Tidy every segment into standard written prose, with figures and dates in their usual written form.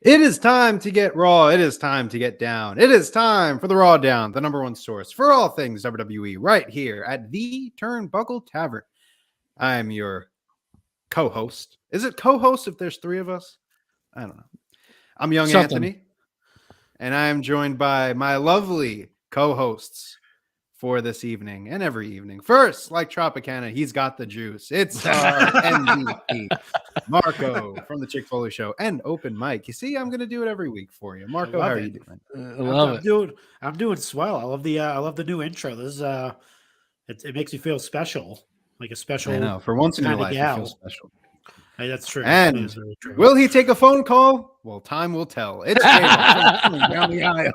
It is time to get raw. It is time to get down. It is time for the RAWDOWN, the number one source for all things WWE, right here at the Turnbuckle Tavern. I am your co-host. Is it co-host if there's three of us? I don't know. I'm Young Anthony, and I am joined by my lovely co-hosts for this evening and every evening. First, like Tropicana, he's got the juice. It's our MVP, Marco from the Chick-fil-A Show and Open Mic. You see, I'm going to do it every week for you. Marco, how are you doing? I love it. I'm doing swell. I love the new intro. This is it makes me feel special, like a special. I know. For once in your life, you feel special. Hey, that's true. And will he take a phone call? Well, time will tell. It's coming down the aisle.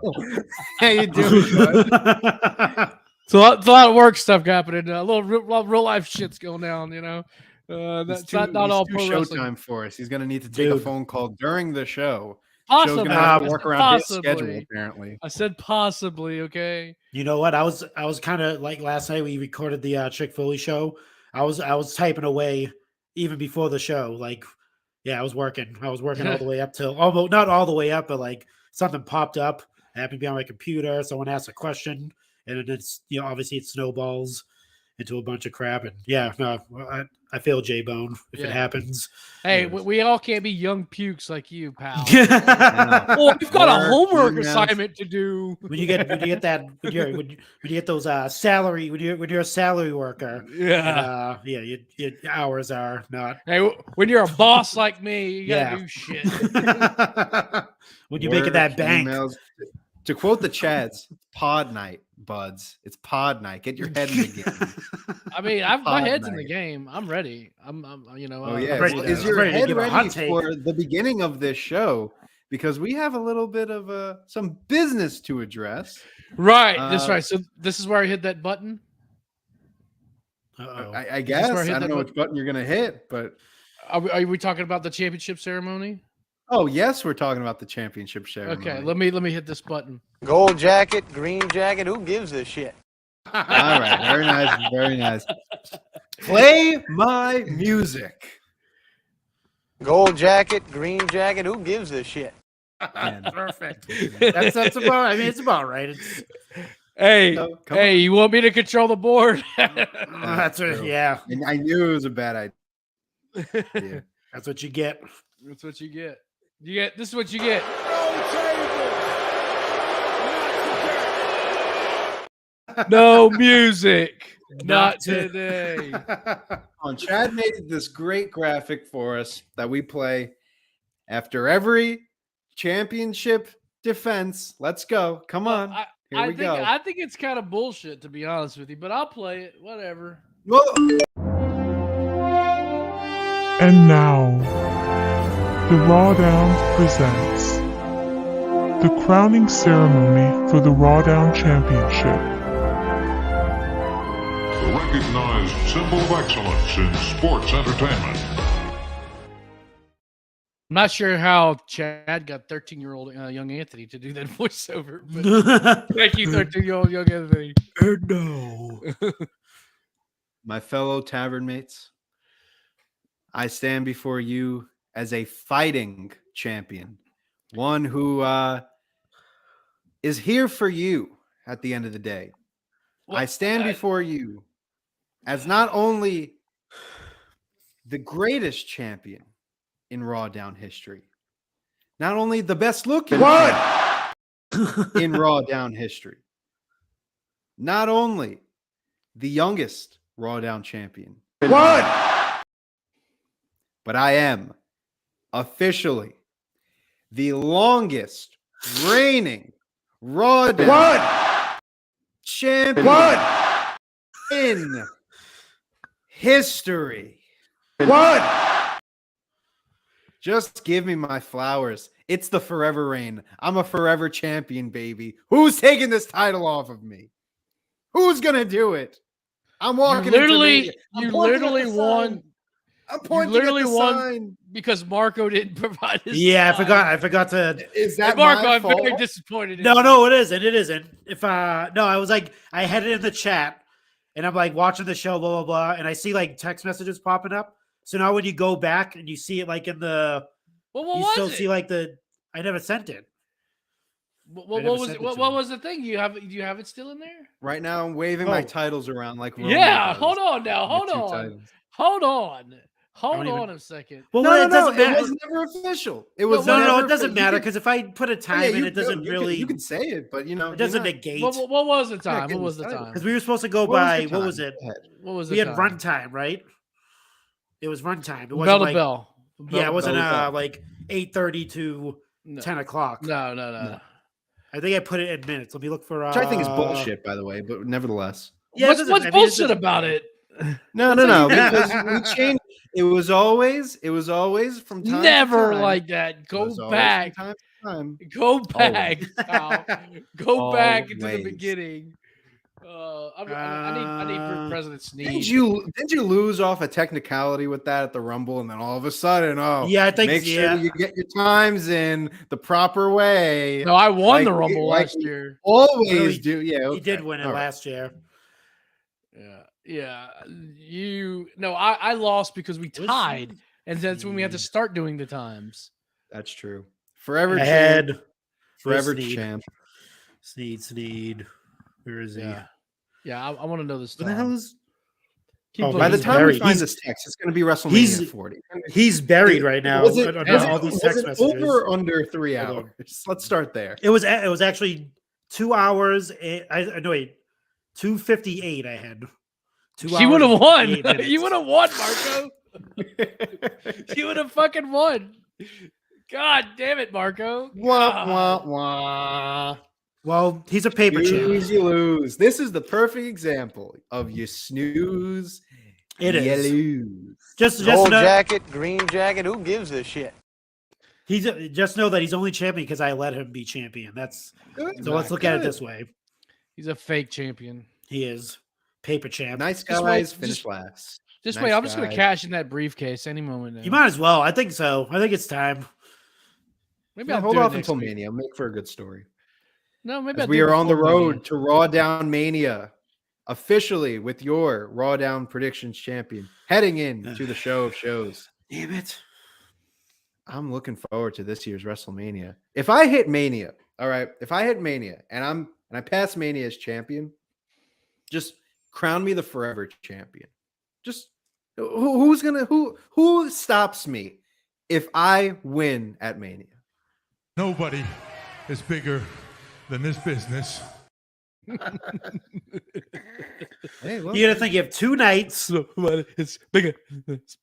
How you doing, bud? It's a lot of work stuff happening. A lot of real life shit's going down, you know. That's not all pro wrestling. Showtime for us. He's going to need to take a phone call during the show. Possibly. Show's going to have to work around his schedule, apparently. I said possibly, okay? You know what? I was kind of like last night we recorded the Chick-fil-A show. I was typing away even before the show. Like, yeah, I was working all the way up till almost not all the way up, but like something popped up. I happened to be on my computer. Someone asked a question. And it's, obviously it snowballs into a bunch of crap. And yeah, no, I feel J-Bone if it happens. Hey, we all can't be young pukes like you, pal. Well, we've got a homework assignment to do. When you get those salary, when you're a salary worker. Yeah. Your hours are not. Hey, when you're a boss like me, you gotta do shit. When you're making that bank. Emails. To quote the Chads, pod night, buds. It's pod night. Get your head in the game. I mean, my head's in the game. I'm ready. I'm Oh yeah. Is your head ready for the beginning of this show? Because we have a little bit of some business to address. Right. That's right. So this is where I hit that button. I guess I don't know which button you're gonna hit, but are we talking about the championship ceremony? Oh yes, we're talking about the championship ceremony. Okay, let me hit this button. Gold jacket, green jacket, who gives a shit? All right, very nice, very nice. Play my music. Gold jacket, green jacket, who gives a shit? Perfect. That's about. I mean, it's about right. Hey, you want me to control the board? That's what. Yeah, and I knew it was a bad idea. Yeah. That's what you get. That's what you get. This is what you get. No music. Not today. Chad made this great graphic for us that we play after every championship defense. Let's go. Come on. Here we go. I think it's kind of bullshit, to be honest with you, but I'll play it. Whatever. Well, and now, the RAWDOWN presents the crowning ceremony for the RAWDOWN Championship. The recognized symbol of excellence in sports entertainment. I'm not sure how Chad got 13-year-old young Anthony to do that voiceover. But thank you, 13-year-old young Anthony. No. My fellow tavern mates, I stand before you as a fighting champion, one who is here for you at the end of the day. Well, I stand before you as not only the greatest champion in RAWDOWN history, not only the best looking in RAWDOWN history, not only the youngest RAWDOWN champion, but I am officially the longest reigning RAWDOWN champion in history. Just give me my flowers. It's the forever reign. I'm a forever champion, baby. Who's taking this title off of me? Who's gonna do it? I'm walking. You literally won. I'm pointing at the sign because Marco didn't provide his. Yeah, I forgot to. Is that Marco? my I'm fault? very disappointed. No, it isn't. It isn't. If no, I was like, I had it in the chat, and I'm like watching the show, blah blah blah, and I see like text messages popping up. So now when you go back and you see it like in the, well, what you was still it? see like the. I never sent it. What never was sent it? it What, to what him. was the thing? Do you have it still in there? Right now, I'm waving my Oh. titles around like Roman Yeah. does. Hold on now. The Hold two on. titles. Hold on. Hold don't even- on a second. Well, No, it doesn't it matter. was never official. It was No, never it doesn't official. matter You can- because if I put a oh, time yeah, in, you- it doesn't you really. You can say it, but you know, It doesn't you're not- negate. What was the not time? What getting was the the title. time? Because we were supposed to go What was by the what was time? it? Go ahead. What was the We had time? run time, right? It was run time. It Bell wasn't to like bell. yeah, it wasn't bell to bell. like 8:30 to No. 10 o'clock. No. I think I put it in minutes. Let me look for. Which I think is bullshit, by the way, but nevertheless. Yeah, it what's doesn't- what's I mean, it bullshit doesn't about matter. it? No, because we changed. It was always from time Never to time. like that. It Go was always back. from time to time. Go back. pal. Go back into the Always. beginning. I need President Sneed. Didn't you lose off a technicality with that at the Rumble, and then all of a sudden, Yeah, I think make sure yeah. you get your times in the proper way. No, I won Like the we- Rumble like last we- year. Always No, he- do. Yeah, He did okay. win it All right. last year. Yeah. I lost because we Was- tied, and that's when we had to start doing the times. That's true. Forever champ. Ahead. Forever Sneed. champ. Sneed. Where is he? Yeah. I want to know this. What the hell is? Keep Oh, looking. By the he's time we buried. find He's- this text, it's going to be WrestleMania he's- 40. He's buried right now. Was it, under was all it- these was text it messages. over or under 3 Hold on. hours? Let's start there. It was actually 2 hours. No wait, 2:58. I had. 2 She would have hours and won. 58 minutes. You would have won, Marco. You would have fucking won. God damn it, Marco. Wah, God. wah, wah. Well, he's a paper champ. Snooze, you lose. This is the perfect example of you snooze, It you is. lose. Just Gold know, jacket, green jacket, who gives a shit? just know that he's only champion because I let him be champion. That's Good. so. Let's look at it Good. this way. He's a fake champion. He is paper champ. Nice Just guys wait, finish just- last. Just Nice wait, I'm just gonna guy. cash in that briefcase any moment now. You might as well. I think so. I think it's time. Maybe Yeah, I'll hold do it off next until week. Mania. Make for a good story. No, maybe As I'll we do it are on the before Mania. road to RAWDOWN Mania, officially with your RAWDOWN predictions champion, heading into the show of shows. Damn it. I'm looking forward to this year's WrestleMania. If I hit Mania, all right, if I hit Mania and I pass Mania as champion, just crown me the forever champion. Just who stops me if I win at Mania? Nobody is bigger than this business. Hey, well, You got to think you have 2 nights. It's bigger.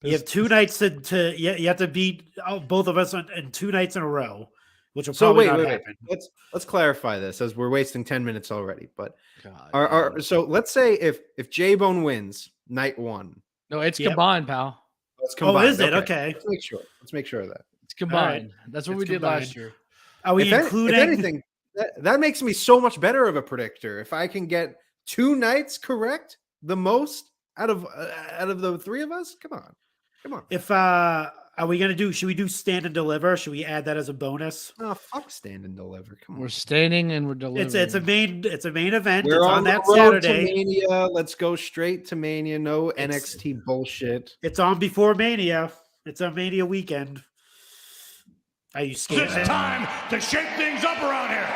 You have 2 nights to you have to beat both of us in 2 nights in a row, which will so probably wait, not wait, wait. happen. Let's clarify this as we're wasting 10 minutes already. But God. so let's say if J-Bone wins night 1, No, it's Yep. combined, pal. let's Oh, combine. is it? Okay. Let's make sure of that. It's combined. That's what It's we did combined. last year. Are we If including? anything, that makes me so much better of a predictor. If I can get 2 nights correct, the most out of the 3 of us, come on. If are we gonna do? Should we do stand and deliver? Should we add that as a bonus? Oh, fuck, stand and deliver. Come on. We're standing and we're delivering. It's a main event. We're it's on on the that road Saturday. to Mania. Let's go straight to Mania. No It's- NXT bullshit. It's on before Mania. It's on Mania weekend. Are you scared? time to shake things up around here.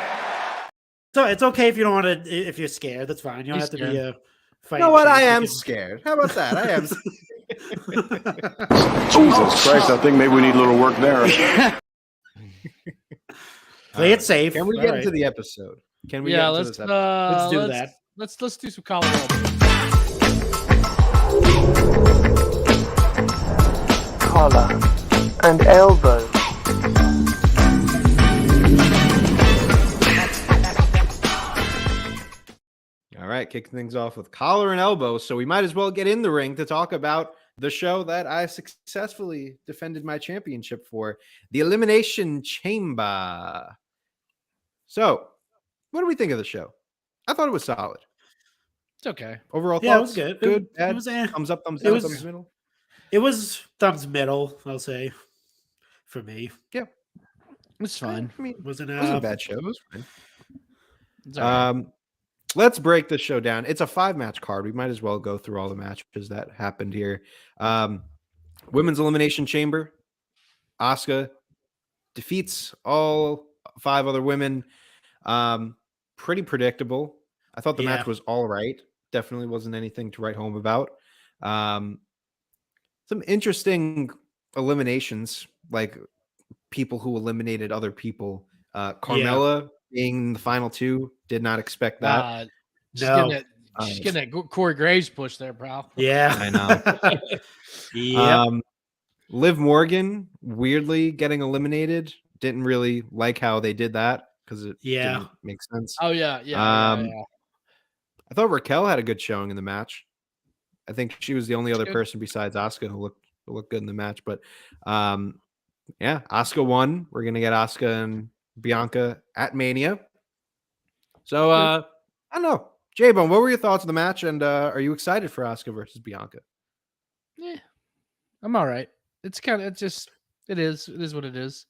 So it's okay if you don't want to. If you're scared, that's fine. You don't He's have to be a fight. You know what? I am scared. How about that? I am. Jesus Christ, I think maybe we need a little work there. Play it safe. Can we All get right. into the episode? Can we? Yeah, get into let's this episode? Let's do that. Let's do some college. Collar and elbow. All right, kicking things off with collar and elbow. So we might as well get in the ring to talk about the show that I successfully defended my championship for, the Elimination Chamber. So, what do we think of the show? I thought it was solid. It's okay. Overall Yeah, it thoughts? was good. Good, It bad, was, eh. thumbs up, thumbs It down, was- thumbs middle. It was thumbs middle. I'll say for me. It's fine. I mean, Wasn't it wasn't a bad show. It was fine. It's all right. Let's break this show down. It's a 5-match card. We might as well go through all the matches that happened here. Women's Elimination Chamber. Asuka defeats all 5 other women. Pretty predictable. I thought the match was all right. Definitely wasn't anything to write home about. Some interesting eliminations, like people who eliminated other people. Carmella being the final 2, did not expect that. She's getting that Corey Graves push there, pal. Yeah, I know. Yeah. Liv Morgan weirdly getting eliminated. Didn't really like how they did that because it didn't make sense. Oh yeah. I thought Raquel had a good showing in the match. I think she was the only other person besides Asuka who looked good in the match. But yeah, Asuka won. We're gonna get Asuka and Bianca at Mania. So I don't know. J-Bone, what were your thoughts on the match? And are you excited for Asuka versus Bianca? Yeah, I'm all right. It is what it is.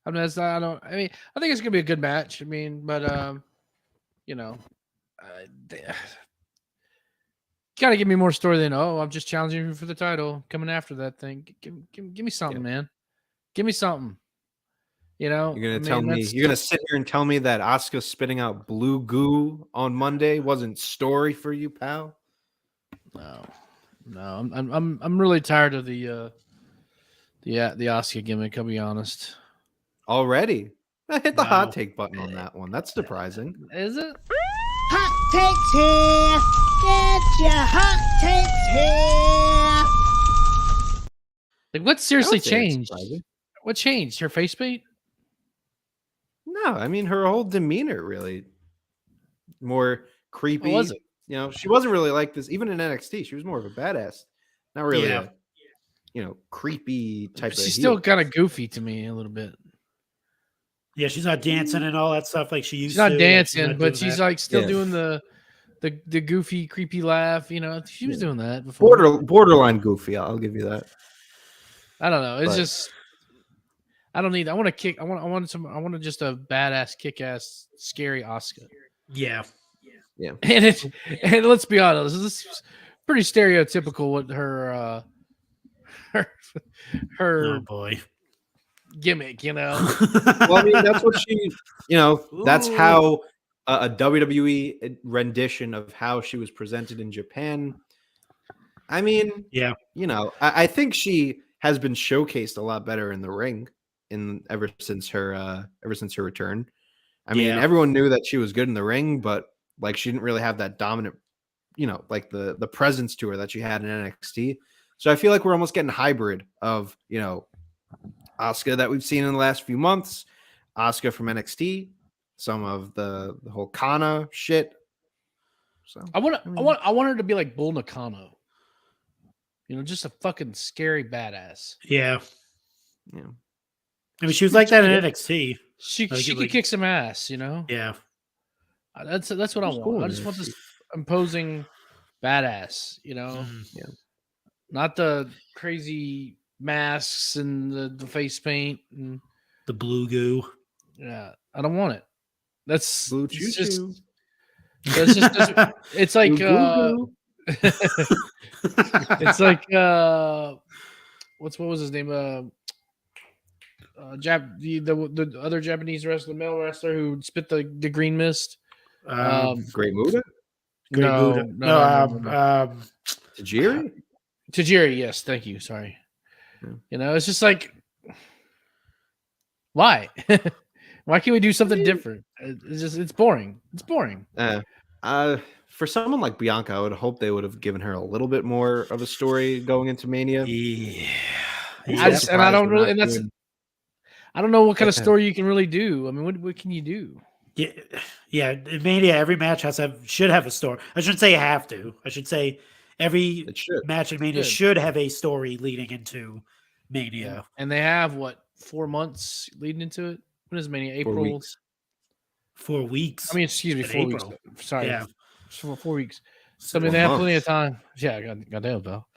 I mean, I think it's gonna be a good match. I mean, but you know, gotta give me more story than I'm just challenging you for the title, coming after that thing. Give me something, man. Give me something. You know, you're gonna sit here and tell me that Asuka spitting out blue goo on Monday wasn't story for you, pal? No. I'm really tired of the Asuka gimmick. I'll be honest. Already, I hit the hot take button on that one. That's surprising. Is it? Hot takes here. Get your hot takes here. Like, what seriously changed? What changed? Her face paint? No, I mean her whole demeanor really more creepy. What was it? You know, she wasn't really like this. Even in NXT, she was more of a badass. Not really a, creepy type of She's heel. still kind of goofy to me a little bit. Yeah, she's not dancing and all that stuff like she used to. She's not dancing, dancing, but she's still doing the goofy, creepy laugh. You know, she was doing that before. Borderline goofy. I'll give you that. I don't know. It's just I don't need. I want to kick. I want just a badass, kick-ass, scary Asuka. Yeah. And let's be honest, this is pretty stereotypical with her oh boy gimmick, you know. Well, I mean, that's what she, that's how a WWE rendition of how she was presented in Japan. I mean, I think she has been showcased a lot better in the ring ever since her return. I mean, everyone knew that she was good in the ring, but like she didn't really have that dominant, like the presence to her that she had in NXT. So I feel like we're almost getting a hybrid of, Asuka that we've seen in the last few months, Asuka from NXT, some of the whole Kana shit. So I want her to be like Bull Nakano. Just a fucking scary badass. Yeah. I mean, she was like that in NXT. She could kick some ass, Yeah. That's what I want. Cool. I just want this imposing badass, not the crazy masks and the face paint and the blue goo. Yeah, I don't want it. That's blue it's like it's like what was his name? The other Japanese wrestler, male wrestler who spit the green mist. Great Muta? No. Tajiri, yes, thank you. Sorry. It's just like, why? Why can't we do something different? It's boring. It's boring. For someone like Bianca, I would hope they would have given her a little bit more of a story going into Mania. I don't know what kind of story you can really do. I mean, what can you do? Yeah. In Mania, every match should have a story. I shouldn't say have to. I should say every match in Mania should have a story leading into Mania. And they have 4 months leading into it? When is Mania? April? 4 weeks. 4 weeks. I mean, excuse me, 4 weeks. Sorry. Yeah. 4 weeks. So, I mean, they have plenty of time. Yeah, goddamn, pal.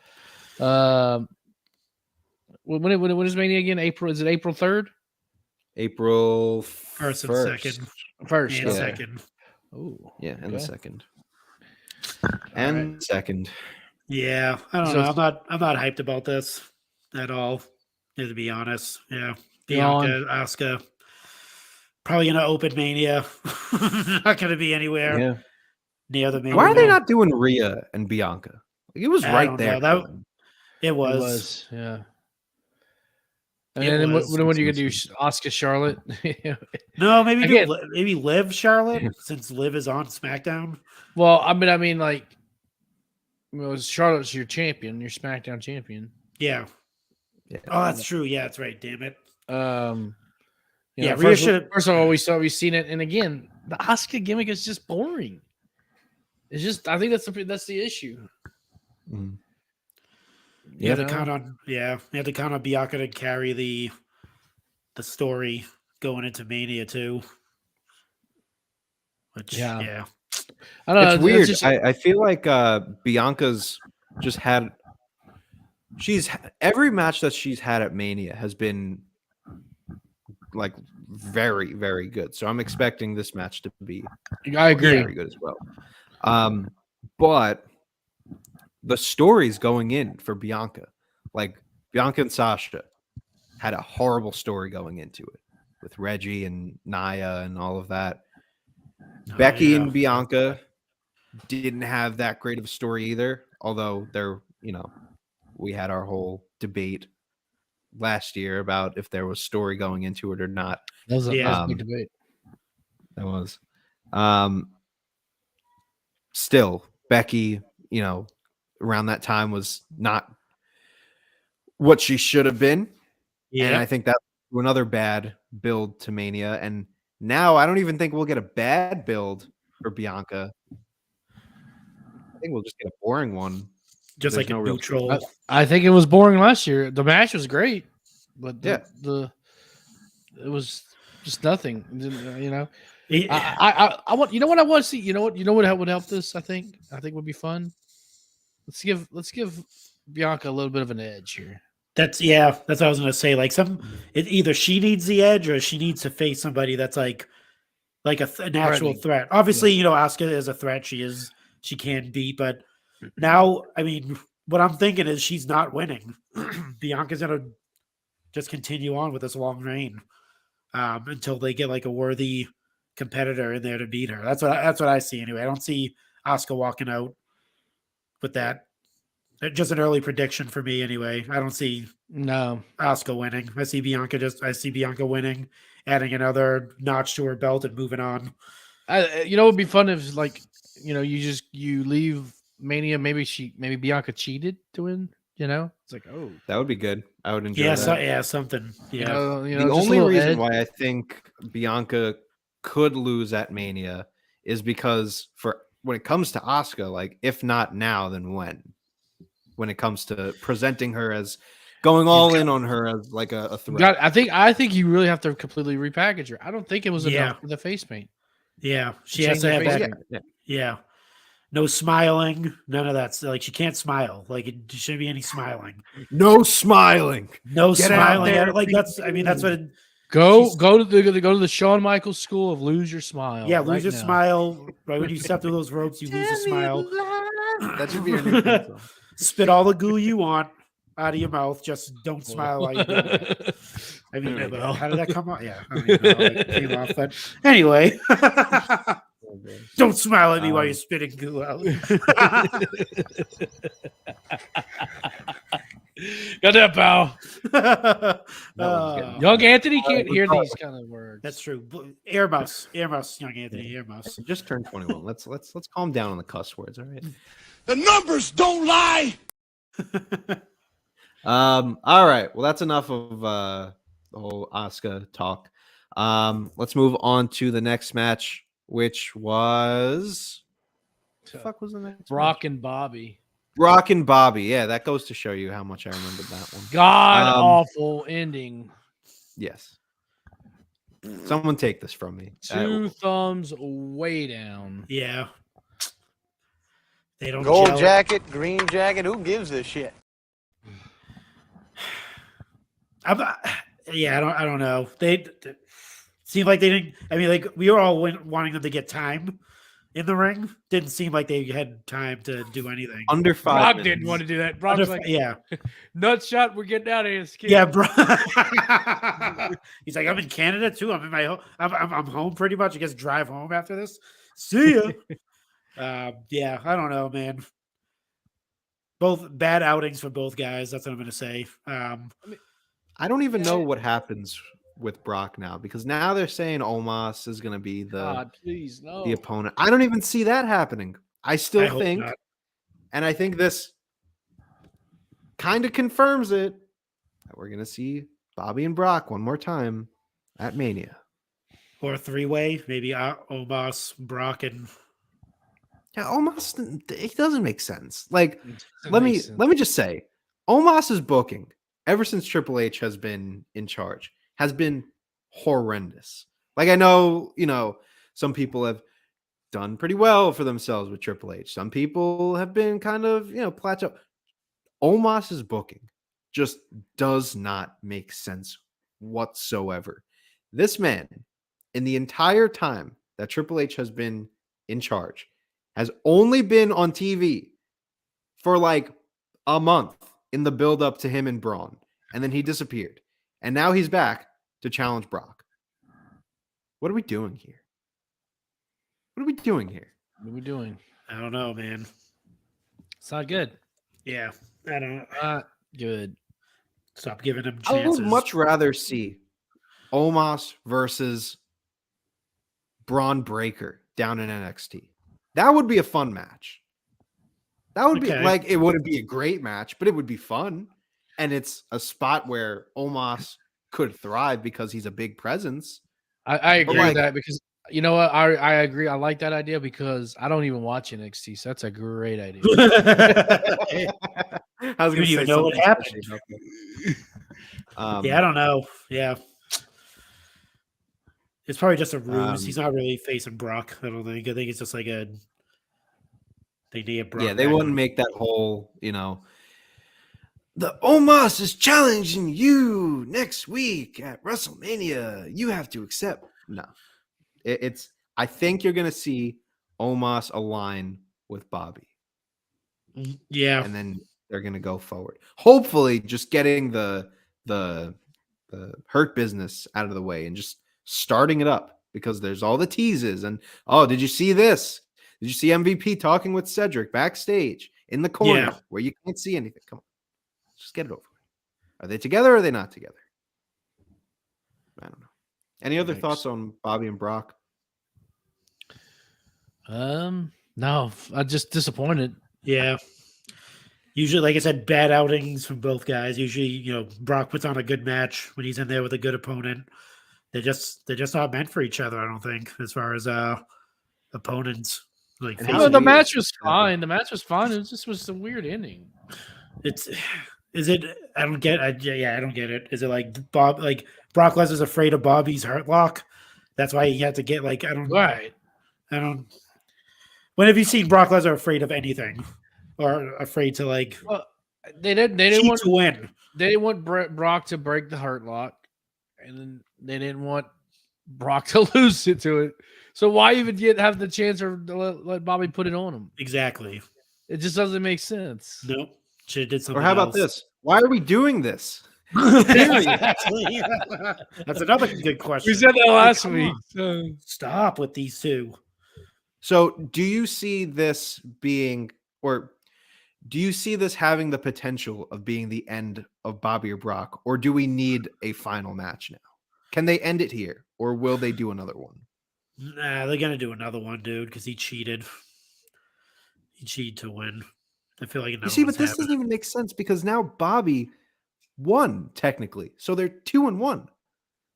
When is Mania again? April? Is it April 3rd? April 1st and 2nd. First and 2nd. Oh, yeah, and the 2nd. And 2nd. Yeah, I don't know. I'm not hyped about this at all. To be honest, yeah. Bianca, Asuka. Probably gonna open Mania. Not gonna be anywhere near the Mania. Why are they not doing Rhea and Bianca? Like, it was I right don't there. know. It was. Yeah. And then what are you gonna do? Asuka Charlotte? No, maybe Liv Charlotte since Liv is on SmackDown. Well, I mean, like, Charlotte's your champion, your SmackDown champion. Yeah. Oh, that's true. Yeah, that's right. Damn it. First of all, we've seen it, and again, the Asuka gimmick is just boring. It's just, I think that's the issue. Mm. You have to count on Bianca to carry the story going into Mania too. Which I don't know. It's weird. I feel like Bianca's just had. Every match that she's had at Mania has been like very, very good. So I'm expecting this match to be very good as well. But the stories going in for Bianca, like Bianca and Sasha had a horrible story going into it with Reggie and Nia and all of that. Becky and Bianca didn't have that great of a story either, although we had our whole debate last year about if there was story going into it or not. That was a big debate. That was. Still, Becky, around that time was not what she should have been. Yeah. And I think that's another bad build to Mania. And now I don't even think we'll get a bad build for Bianca. I think we'll just get a boring one. Just like a neutral. I think it was boring last year. The match was great, but it was just nothing. I want. You know what I want to see. You know what would help this. I think would be fun. Let's give Bianca a little bit of an edge here. That's what I was gonna say. Like either she needs the edge or she needs to face somebody that's like an actual threat. Obviously, Asuka is a threat. She can beat, but now, I mean, what I'm thinking is she's not winning. Bianca's gonna just continue on with this long reign until they get like a worthy competitor in there to beat her. That's what I see anyway. I don't see Asuka walking out with that. Just an early prediction for me anyway. I don't see Asuka winning. I see Bianca winning, adding another notch to her belt and moving on. It would be fun if you leave Mania. Maybe Bianca cheated to win. It's like, oh, that would be good. I would enjoy that. Something. Yeah. The only reason why I think Bianca could lose at Mania is because when it comes to Asuka, like if not now, then when? When it comes to presenting her as going all in on her as like a threat. I think you really have to completely repackage her. I don't think it was enough for the face paint. Yeah, she has to have that. Yeah. No smiling, none of that. Like she can't smile. Like it shouldn't be any smiling. No smiling. No smiling. Like that's what. Go to the Shawn Michaels school of lose your smile. Yeah, lose your smile. Right when you step through those ropes, you lose a smile. That should be your new pencil. Spit all the goo you want out of your mouth. Just don't smile while you do it. I mean, how did that come out? Yeah, I don't even know how it came off. But anyway, don't smile at me while you're spitting goo out. Got that, pal. Young Anthony can't hear these kind of words. That's true. Air mouse, young Anthony, air mouse. Just turned 21. Let's calm down on the cuss words. All right. The numbers don't lie. All right. Well, that's enough of the whole Asuka talk. Let's move on to the next match, which was the fuck was the next Brock and Bobby. Brock and Bobby. Yeah, that goes to show you how much I remembered that one. God awful ending. Yes. Someone take this from me. Two thumbs way down. Yeah. They don't gold jacket, green jacket. Who gives a shit? I don't know. They seemed like they didn't. I mean, like we were all wanting them to get time in the ring. Didn't seem like they had time to do anything. Under 5 Brock minutes. didn't want to do that. Brock's like, yeah, nut shot. We're getting out of here. Skip. yeah, bro. He's like, I'm in Canada too. I'm in my home. I'm home pretty much. I guess drive home after this. See ya. Yeah, I don't know, man. Both bad outings for both guys. That's what I'm going to say. I don't even know what happens with Brock now because now they're saying Omos is going to be God, please, no. the opponent. I don't even see that happening. I still hope think, not. and I think this kind of confirms it, that we're going to see Bobby and Brock one more time at Mania. Or a three-way, maybe Omos, Brock, and Yeah, Omos, it doesn't make sense. Like, let me just say, Omos's booking ever since Triple H has been in charge has been horrendous. Like, I know, some people have done pretty well for themselves with Triple H. Some people have been kind of, plateau. Omos's booking just does not make sense whatsoever. This man, in the entire time that Triple H has been in charge, has only been on TV for like a month in the build up to him and Braun. And then he disappeared. And now he's back to challenge Brock. What are we doing here? What are we doing here? What are we doing? I don't know, man. It's not good. Yeah, I don't. Not good. Stop giving him I chances. would much rather see Omos versus Braun Breaker down in NXT. That would be a fun match. That would be like, it wouldn't be a great match, but it would be fun. And it's a spot where Omos could thrive because he's a big presence. I agree with that because you know what? I agree. I like that idea because I don't even watch NXT, so that's a great idea. I was going to say know what happened. Yeah, I don't know. Yeah. It's probably just a ruse. He's not really facing Brock. I don't think. I think it's just like they need Brock. Yeah, they wouldn't make that whole, the Omos is challenging you next week at WrestleMania. You have to accept. No, it's. I think you're going to see Omos align with Bobby. Yeah, and then they're going to go forward. Hopefully, just getting the Hurt Business out of the way and just starting it up because there's all the teases and did you see this? Did you see MVP talking with Cedric backstage in the corner where you can't see anything? Come on, just get it over with. Are they together or are they not together? I don't know. Any other thoughts on Bobby and Brock? No, I'm just disappointed. Yeah. Usually, like I said, bad outings from both guys. Usually, Brock puts on a good match when he's in there with a good opponent. They're just not meant for each other, I don't think, as far as opponents. Like the match was fine. The match was fine. It just was a weird ending. I don't get it. Is it like Brock Lesnar's afraid of Bobby's hurt lock? That's why he had to get I don't. When have you seen Brock Lesnar afraid of anything? Or afraid to Well, they didn't want to win. They didn't want Brock to break the hurt lock, and then they didn't want Brock to lose it to it. So why even have the chance to let Bobby put it on him? Exactly. It just doesn't make sense. Nope. Should have did something. Or how about this? Why are we doing this? That's another good question. We said that last week. So. Stop with these two. So do you see this being, or do you see this having the potential of being the end of Bobby or Brock, or do we need a final match now? Can they end it here, or will they do another one? Nah, they're gonna do another one, dude, because he cheated. He cheated to win. I feel like you see, but this doesn't even make sense because now Bobby won technically, so they're 2-1.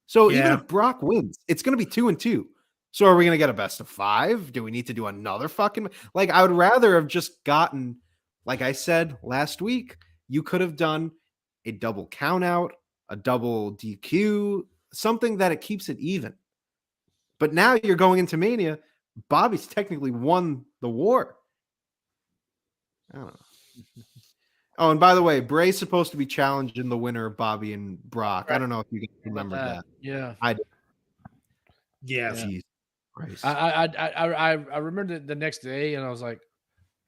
So even if Brock wins, it's gonna be 2-2. So are we gonna get a best of 5? Do we need to do another fucking I would rather have just gotten, like I said last week, you could have done a double count out, a double DQ, something that it keeps it even. But now you're going into Mania. Bobby's technically won the war. I don't know. Oh, and by the way, Bray's supposed to be challenging the winner of Bobby and Brock. Right. I don't know if you remember that. Yeah. I did. Yeah. Jeez. Christ. I remember the next day, and I was like,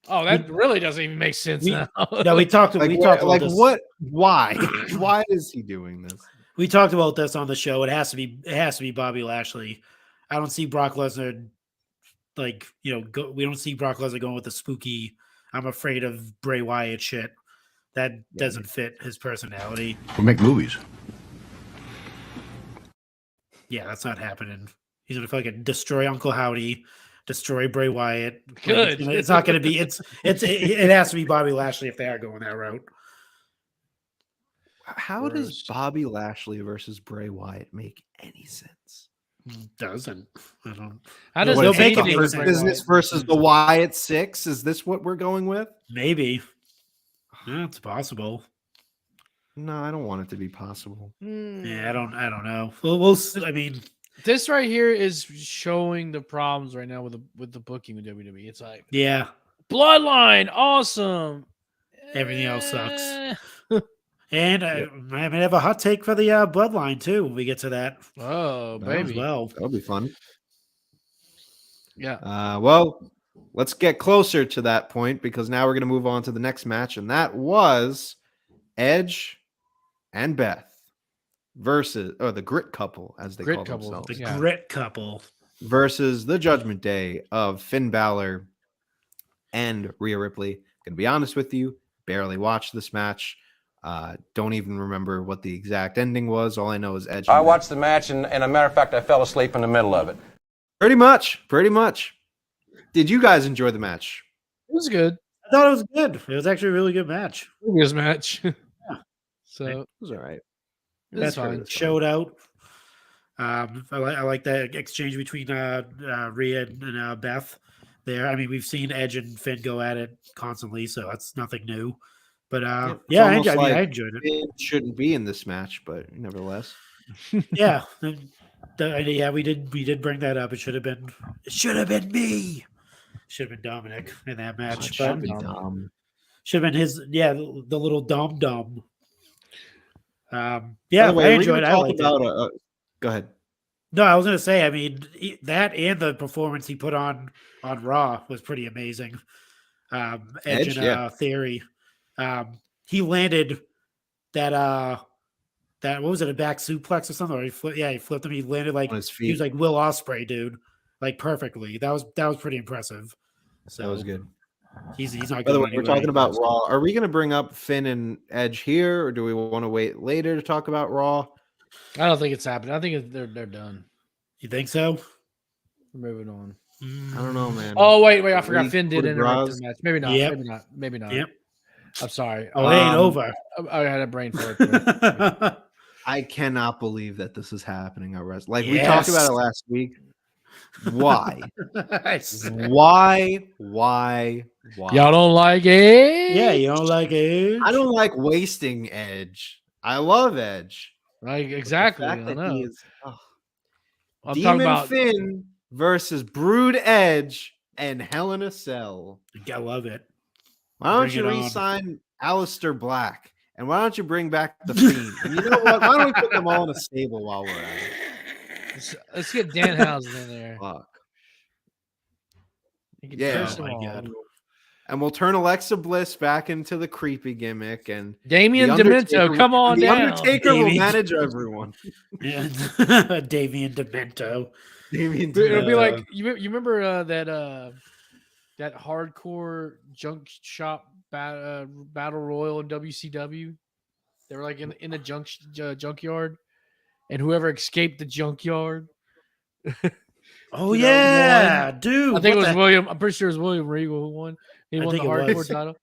"Oh, that really doesn't even make sense now." No, we talked. Like, we talked about this. what? Why? Why is he doing this? We talked about this on the show. It has to be Bobby Lashley. I don't see Brock Lesnar we don't see Brock Lesnar going with the spooky, I'm afraid of Bray Wyatt shit. That doesn't fit his personality. We'll make movies. Yeah, that's not happening. He's gonna fucking destroy Uncle Howdy, destroy Bray Wyatt. Good. It's not gonna be. It has to be Bobby Lashley if they are going that route. How does Bobby Lashley versus Bray Wyatt make any sense? Doesn't. I don't. How does They'll the make it Fiend make versus Business versus the Wyatt Six? Is this what we're going with? Maybe. Yeah, it's possible. No, I don't want it to be possible. Yeah, I don't know. We'll see. I mean, This right here is showing the problems right now with the booking with WWE. It's like, yeah, Bloodline, awesome. everything else sucks. Eh. And I might have a hot take for the Bloodline too when we get to that. Oh, As baby. well. That'll be fun. Yeah. Well, let's get closer to that point because now we're going to move on to the next match, and that was Edge and Beth versus the Grit Couple, as they call themselves. The Grit Couple versus the Judgment Day of Finn Balor and Rhea Ripley. Going to be honest with you, barely watched this match. Don't even remember what the exact ending was. All I know is Edge. I watched the match, and a matter of fact, I fell asleep in the middle of it. Pretty much. Did you guys enjoy the match? It was good. I thought it was good. It was actually a really good match. Previous match. Yeah. So It was all right. it's fine. Showed out. I like that exchange between Rhea and Beth there. I mean, we've seen Edge and Finn go at it constantly, so that's nothing new. But I enjoyed it. It shouldn't be in this match, but nevertheless. Yeah. Yeah, we did bring that up. It should have been me. Should have been Dominic in that match. Should have been his the little dom. Yeah, way, I enjoyed it. I liked it. Go ahead. No, I was gonna say, I mean, that and the performance he put on Raw was pretty amazing. Edge and Theory. He landed that what was it, a back suplex or something? Or he flipped him. He landed like on his feet. He was like Will Ospreay, dude, like perfectly. That was pretty impressive. So that was good. He's not. By the way, we're talking about Raw. Are we going to bring up Finn and Edge here, or do we want to wait later to talk about Raw? I don't think it's happening. I think they're done. You think so? We're moving on. I don't know, man. Oh wait, I forgot. Finn did interrupt the match. Maybe not. Yep. Maybe not. Yep. I'm sorry. Oh, it ain't over. I had a brain for it. I cannot believe that this is happening at Wrestling. Like we talked about it last week. Why? Why? Y'all don't like it? Yeah, you don't like it. I don't like wasting Edge. I love Edge. Right, exactly. I know. I'm Demon talking about Finn versus Brood Edge and Hell in a Cell. I love it. Why don't you re-sign Aleister Black? And why don't you bring back the Fiend? And you know what? Why don't we put them all in a stable while we're at it? Let's get Danhausen in there. Fuck. Yeah. Oh my God. And we'll turn Alexa Bliss back into the creepy gimmick. And Damian Demento, come on down. The Undertaker will manage everyone. Yeah. Damian Demento. It'll be like you remember that hardcore junk shop battle royal in WCW? They were like in the junkyard, and whoever escaped the junkyard. Oh yeah, dude! I think it was William. I'm pretty sure it was William Regal who won. He won the hardcore title.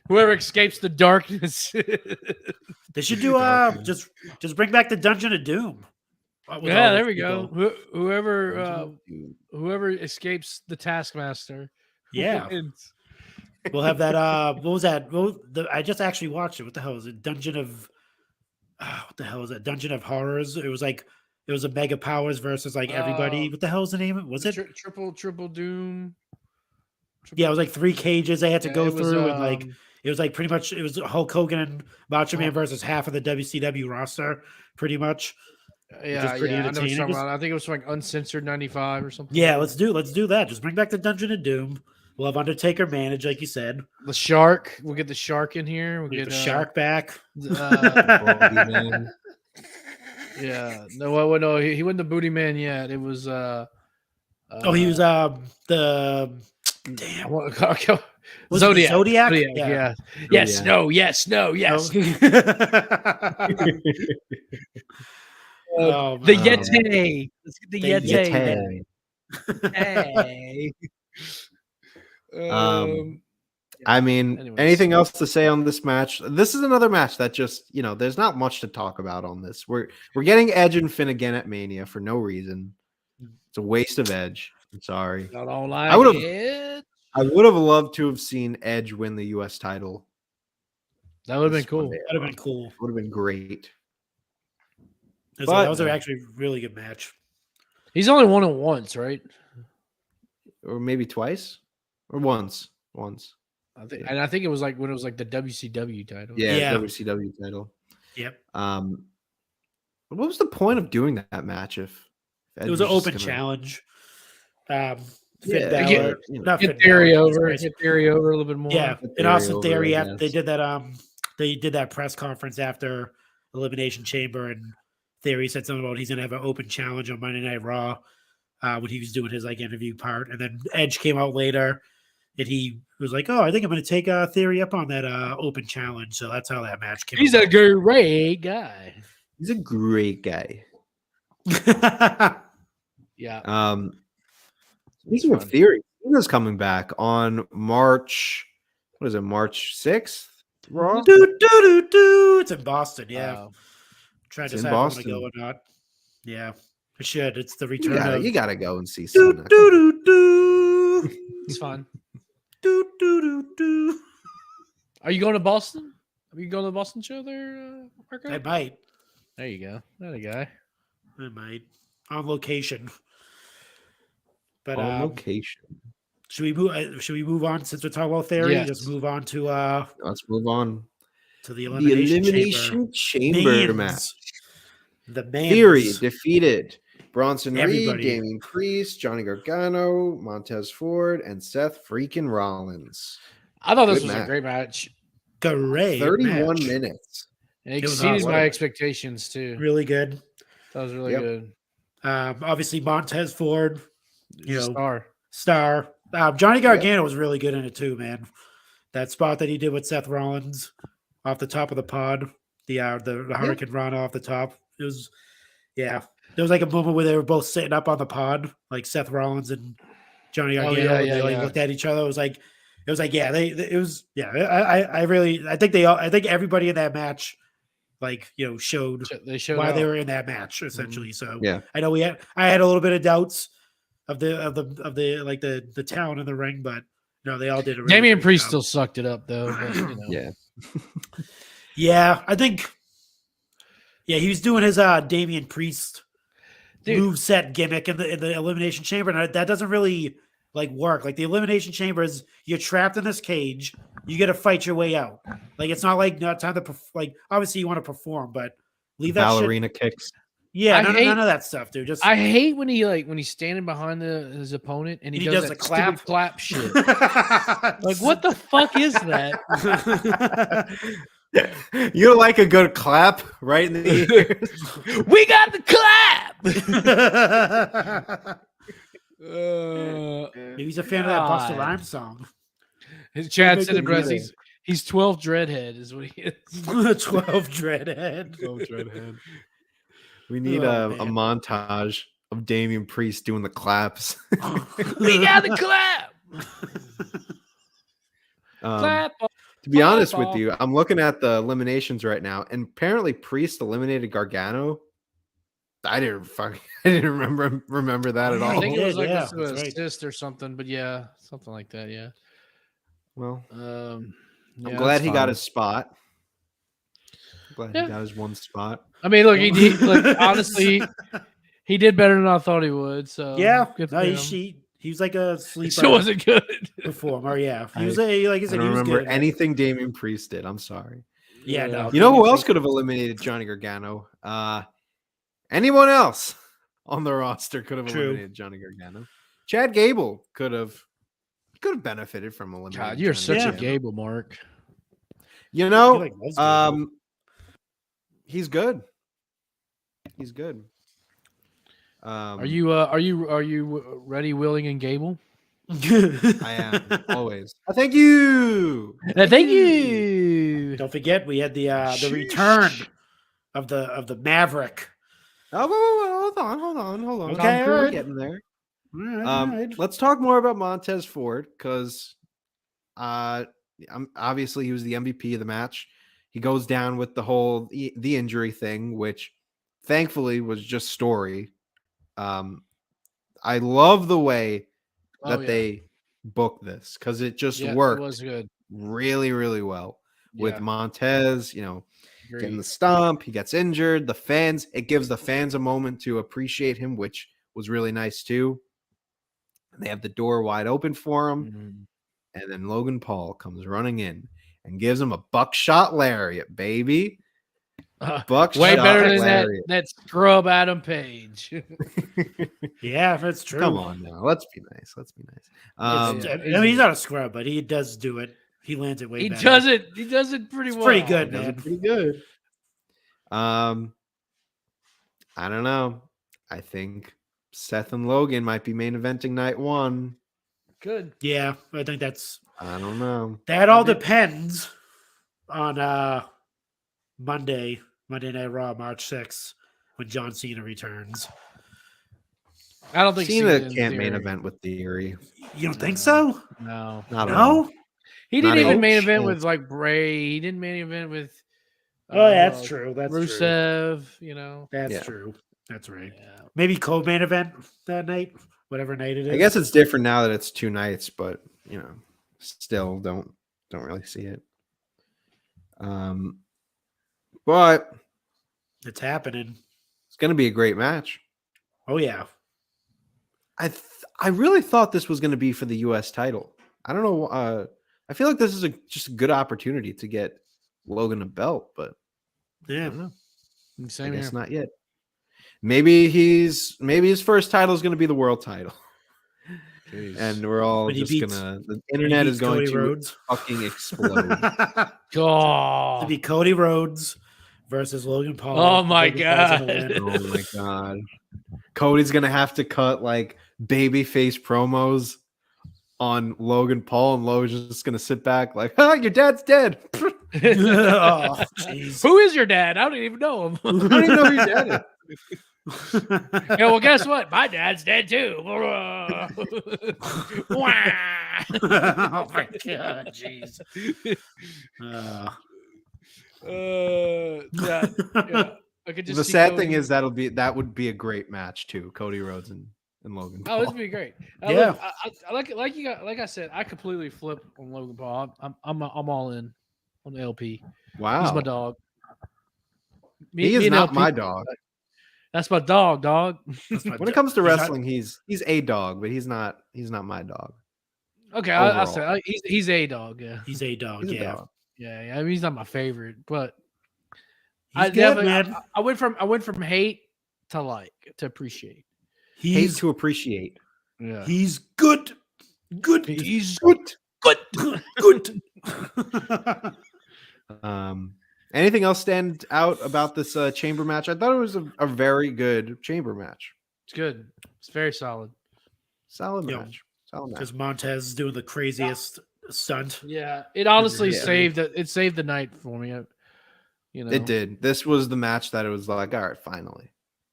Whoever escapes the darkness. They should do just bring back the Dungeon of Doom. Yeah, there we go. Whoever escapes the Taskmaster. Yeah. We'll have that. What was that? I just actually watched it. What the hell is it? Dungeon of. What the hell is that? Dungeon of Horrors. It was a Mega Powers versus like everybody. What the hell is the name? Was it Triple Doom? Yeah, it was like 3 cages they had to go through, and like it was like pretty much it was Hulk Hogan and Macho Man versus half of the WCW roster, pretty much. Yeah, pretty yeah. I know what you're entertaining. talking about. I think it was like Uncensored 95 or something. Yeah, let's do that. Just bring back the Dungeon of Doom. We'll have Undertaker manage, like you said. The Shark. We'll get the Shark in here. We'll Get get the Shark back. Yeah. No, he wasn't the Booty Man yet. It was he was the damn. Was it the Zodiac. Zodiac? Yeah. Yes, no, yes, no, yes. The Yeti. Let's get the Yeti. Hey. I mean, anyways. anything else to say on this match? This is another match that just, there's not much to talk about on this. We're getting Edge and Finn again at Mania for no reason. It's a waste of Edge. I'm sorry. I don't like I would it. have loved to have seen Edge win the US title. That would have been cool. That would have been cool. Would have been great. That was actually a really good match. He's only won it once, right? Or maybe twice? Or once. I think it was like when it was like the WCW title. Yeah. WCW title. Yep. What was the point of doing that match if Edge it was an open challenge? Finn Balor, get Theory over a little bit more. Yeah, and Austin Theory after they did that press conference after Elimination Chamber, and Theory said something about he's gonna have an open challenge on Monday Night Raw when he was doing his interview part, and then Edge came out later and he was like, "Oh, I think I'm gonna take Theory up on that open challenge." So that's how that match came. He's a great guy. He's a great guy. Yeah. Speaking of Theory, Cena's coming back on March 6th? Raw? It's in Boston, yeah. Trying to decide if I'm going to go or not. Yeah, I should. It's the return you got to go and see Cena. It's fun. Are you going to Boston? Are you going to the Boston show there, Marco? I might. There you go. That a guy. I might. On location. But on location. Should we move on since we're talking about Theory? Yes. Just move on to let's move on to the Elimination Chamber match. The man Theory defeated Bronson Everybody. Reed, Damian Priest, Johnny Gargano, Montez Ford, and Seth freaking Rollins. I thought this was a great match. Great 31 match. minutes. It exceeded my expectations too. Really good. That was really good. Obviously Montez Ford, star. Johnny Gargano was really good in it too, man. That spot that he did with Seth Rollins off the top of the pod, the Hurricane Rana off the top. It was, there was like a moment where they were both sitting up on the pod, like Seth Rollins and Johnny Gargano. They looked at each other. I think everybody in that match, showed why they were in that match essentially. So I know I had a little bit of doubts of the town in the ring, but no, they all did it. Really Damian Priest still sucked it up though. But, yeah, I think. Yeah, he was doing his Damian Priest moveset gimmick in the Elimination Chamber, and that doesn't really work. Like the Elimination Chamber is you're trapped in this cage, you got to fight your way out. Like it's not time to obviously you want to perform, but leave that ballerina kicks. Yeah, none of that stuff, dude. Just I hate when he's standing behind his opponent and he does that clap shit. What the fuck is that? You don't like a good clap right in the ears? We got the clap. Maybe he's a fan of that Busta Rhymes song. His Chad said it, he's 12 dreadhead is what he is. 12 dreadhead. 12 dreadhead. We need a montage of Damian Priest doing the claps. We got the clap. Clap. To be honest with you, I'm looking at the eliminations right now, and apparently Priest eliminated Gargano. I didn't remember that at all. I think it was like an assist or something, but something like that. Yeah. Well, I'm glad he got his spot. I'm glad he got his one spot. I mean, look, honestly, he did better than I thought he would. So he was like a sleeper. Still wasn't good performer. Yeah, I don't remember anything Damian Priest did. I'm sorry. Yeah, no. You know who else could have eliminated Johnny Gargano? Anyone else on the roster could have True. eliminated Johnny Gargano. Chad Gable could have benefited from eliminating. God, you're Johnny such a Gargano. Gable, Mark. You know, loves Gable. he's good. He's good. Are you ready, willing, and Gable? I am always. Thank you. Thank you. Don't forget, we had the return of the Maverick. Oh, hold on. Okay, We're all right. getting there. All right. Let's talk more about Montez Ford because obviously he was the MVP of the match. He goes down with the whole the injury thing, which thankfully was just story. I love the way that they booked this because it just worked. It was good. Really, really well with Yeah. Montez, getting the stomp. He gets injured. The fans, it gives the fans a moment to appreciate him, which was really nice too. They have the door wide open for him. Mm-hmm. And then Logan Paul comes running in and gives him a buckshot lariat, baby. Buckshot Way better than lariat. that scrub Adam Page. Yeah, if it's true. Come on now. Let's be nice. I mean, he's not a scrub, but he does do it. He lands it way better. He does it pretty well. Pretty good, He does man. it pretty good. I don't know. I think Seth and Logan might be main eventing night one. Good. Yeah, I think that's. I don't know. That all depends on Monday Night Raw, March 6th, when John Cena returns. I don't think Cena in can't main theory. event with Theory. You don't think so? No. Not at all. No? He didn't Not even even main event chance. with like Bray. He didn't main event with Oh, that's true. That's true. Rusev, That's Yeah. true. That's right. Yeah. Maybe co-main event that night, whatever night it is. I guess it's different now that it's 2 nights, but still don't really see it. But it's happening. it's gonna be a great match. Oh yeah. I really thought this was gonna be for the US title. I don't know. I feel like this is just a good opportunity to get Logan a belt, but I Yeah. don't know. Same I guess here. not yet. Maybe his first title is gonna be the world title. Jeez. And we're all When he just beats- the internet is going Cody to Rhodes. fucking explode. Oh, It'd be Cody Rhodes versus Logan Paul. Oh, my Logan Paul's gonna God. win. Oh my god. Cody's gonna have to cut like babyface promos on Logan Paul, and Logan's just gonna sit back like, your dad's dead. Oh, jeez. who is your dad? I don't even know him. I don't even know who your dad is. Yeah, well, guess what? My dad's dead too. Wah. Oh my god, jeez. Yeah. I could just The see sad Cody- thing is that would be a great match too. Cody Rhodes and Logan Paul. Oh, this would be great. Yeah. I like it. Like I said, I completely flip on Logan Paul. I'm all in on LP. Wow. He's my dog. He is and not LP, my dog. That's my dog. When it comes to wrestling, he's a dog, but he's not my dog. Okay, I'll Overall. say he's a dog. Yeah, He's a dog, He's a yeah. dog. yeah. I mean, he's not my favorite, but He's I good, definitely man. I went from hate to like to appreciate. Hate He's to appreciate. Yeah, he's good. Good. he's Good. Good. Anything else stand out about this chamber match? I thought it was a very good chamber match. It's good. It's very solid. Solid Yeah. match. Solid match. Because Montez is doing the craziest stunt. Yeah, it honestly Yeah. saved the night for me. It did. This was the match that it was like, all right, finally.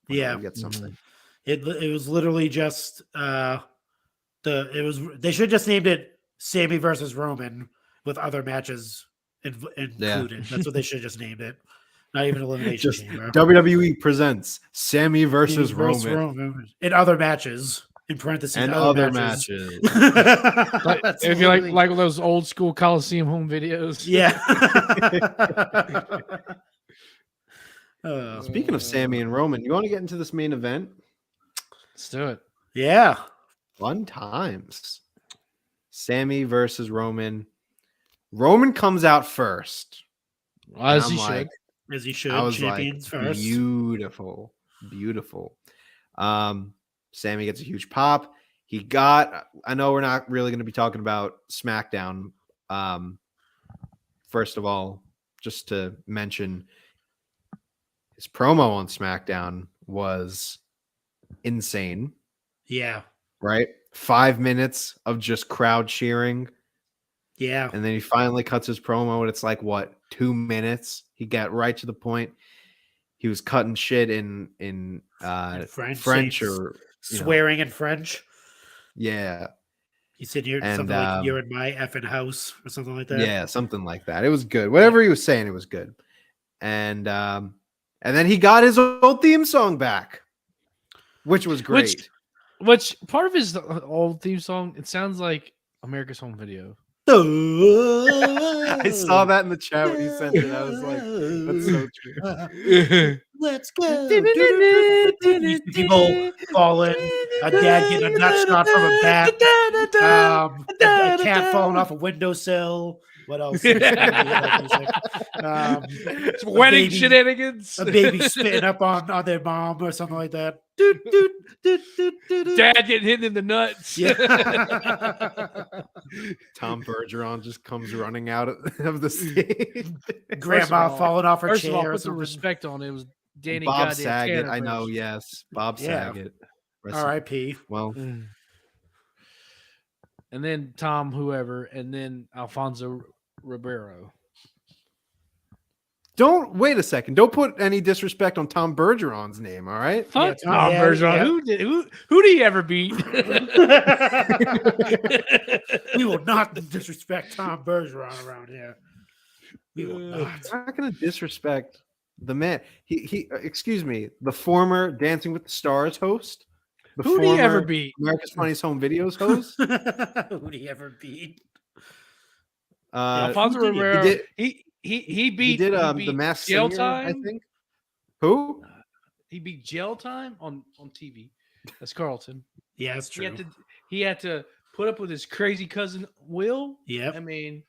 Yeah. We get something. It was literally just they should just named it Sami versus Roman with other matches included. That's what they should just named it. Not even Elimination Just Chamber. WWE presents Sami versus Roman in other matches. In parentheses, and other matches. Like, That's if you literally- like those old school Coliseum home videos. Yeah. Speaking of Sami and Roman, you want to get into this main event? Let's do it. Yeah. Fun times. Sami versus Roman. Roman comes out first. As And he I'm should. like, As he should. I was Champions like, first. beautiful. beautiful. Sami gets a huge pop. I know we're not really going to be talking about SmackDown. First of all, just to mention, his promo on SmackDown was insane. Yeah. Right? 5 minutes of just crowd cheering. Yeah. And then he finally cuts his promo, and it's like, what, 2 minutes? He got right to the point. He was cutting shit in French or swearing in French. Yeah. He said something like "You're in my effing house" or something like that. Yeah, something like that. It was good. Whatever he was saying, it was good. And then he got his old theme song back, which was great. Which part of his old theme song? It sounds like America's Home Video. I saw that in the chat when you sent it. I was like, that's so true. Let's go. People falling, a dad getting a nut shot from a bat, a cat falling off a windowsill. What else? Wedding shenanigans. A baby spitting up on their mom or something like that. Dad getting hit in the nuts. Yeah. Tom Bergeron just comes running out of the stage. Grandma falling off her First chair. of all, Or put some something. respect on it. It was Danny Bob goddamn Saget. Tanner I know, first. yes. Bob Yeah. Saget. R.I.P. Well, and then Tom, whoever, and then Alfonso Ribeiro. don't wait a second. Don't put any disrespect on Tom Bergeron's name, all right? Fuck Yeah, Tom Bergeron. yeah. Who did he ever beat? We will not disrespect Tom Bergeron around here. We will not. I'm not going to disrespect the man. He excuse me, the former Dancing with the Stars host. Who did he ever beat? America's Funniest Home Videos host. Who did he ever beat? Alfonso Ribeiro. He beat the Masked Jail Singer, I Time. think. Who? He beat Jail Time on TV. That's Carlton. Yeah, that's true. He had to put up with his crazy cousin Will. Yep. I mean,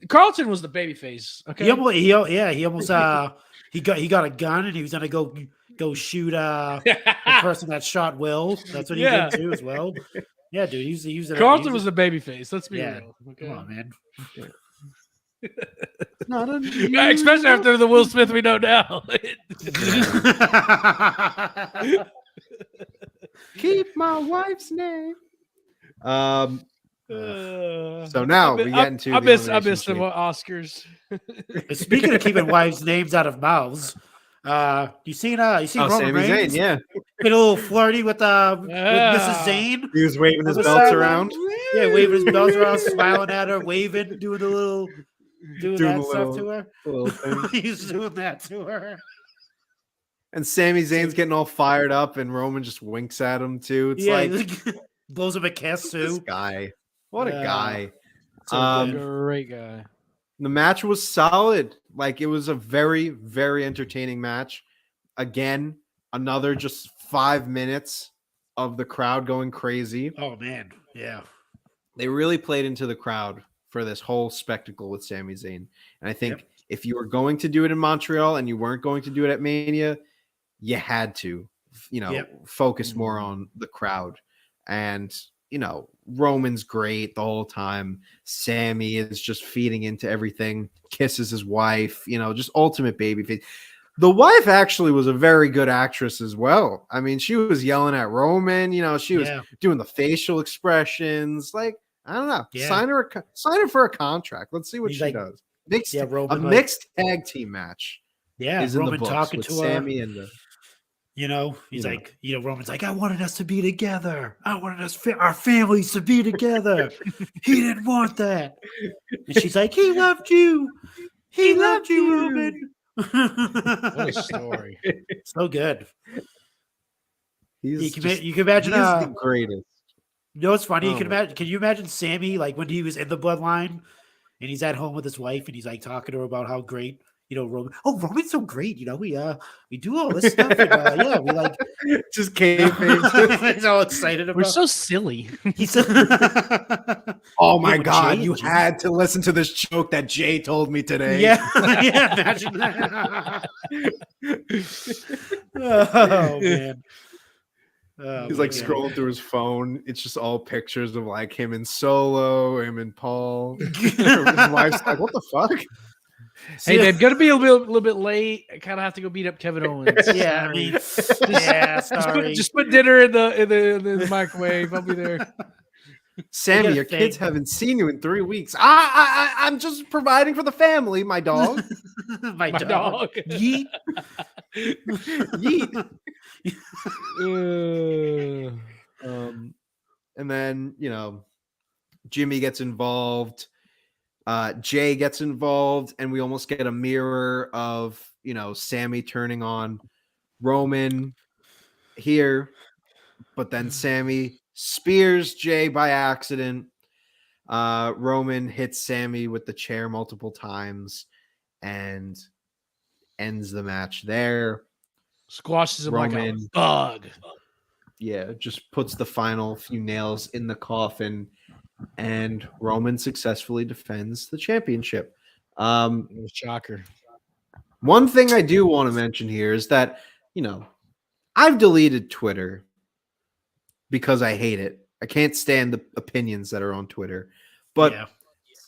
Carlton was the babyface. Okay. He almost he got a gun and he was gonna go shoot the person that shot Will. That's what he did too as well. Yeah, dude. He was Carlton was the babyface. Let's be Yeah. real. Okay. Come on, man. Not Yeah, especially after the Will Smith we know now. Keep my wife's name. So now we get into I miss the Elimination Oscars. Speaking of keeping wives' names out of mouths, you seen Roman Sami Reigns? Zayn, yeah. Get a little flirty with Mrs. Zayn. He was waving his On the belts sideline. around. Yeah, waving his belts around, smiling at her, waving, doing that the stuff little- to her. little thing. He's doing that to her. And Sami Zayn's getting all fired up, and Roman just winks at him too. It's Yeah, like blows him a kiss this too. guy. What a Yeah. guy. So good. Great guy. The match was solid. Like, it was a very, very entertaining match. Again, another just 5 minutes of the crowd going crazy. Oh man, yeah. They really played into the crowd for this whole spectacle with Sami Zayn. And I think if you were going to do it in Montreal and you weren't going to do it at Mania, you had to, focus more on the crowd. And, Roman's great the whole time. Sami is just feeding into everything, kisses his wife, just ultimate babyface. The wife actually was a very good actress as well. I mean, she was yelling at Roman, she was doing the facial expressions. Like, I don't know. Yeah. Sign her for a contract. Let's see what she does. Roman, a mixed tag team match. Yeah, is in Roman the books talking with to Sami her. and the He's like, Roman's like, I wanted us to be together. I wanted our families to be together. He didn't want that. And she's like, he loved you. He loved you, Roman. What a story. So good. You can imagine he's the greatest. It's funny. Oh. Can you imagine Sami like when he was in the bloodline and he's at home with his wife and he's like talking to her about how great Roman. Oh, Roman's so great. We do all this stuff. And, yeah, we like just kayfabe. He's all excited about. We're so silly. He's oh my with God! Jay You and Jay. had to listen to this joke that Jay told me today. Yeah, yeah. Imagine that. Oh man. He's like scrolling through his phone. It's just all pictures of like him in Solo, him and Paul. His wife's like, "What the fuck?" Hey, man, gonna be a little bit late. I kind of have to go beat up Kevin Owens. Yeah, I mean, sorry. Just put dinner in the microwave. I'll be there. Sammy, your kids haven't seen you in 3 weeks. I'm just providing for the family, my dog. my dog. Yeet. Yeet. And then, Jimmy gets involved. Jay gets involved, and we almost get a mirror of, Sammy turning on Roman here. But then Sammy spears Jay by accident. Roman hits Sammy with the chair multiple times and ends the match there. Squashes him like a bug. Yeah, just puts the final few nails in the coffin, and Roman successfully defends the championship. Shocker. One thing I do want to mention here is that, I've deleted Twitter because I hate it. I can't stand the opinions that are on Twitter. But I've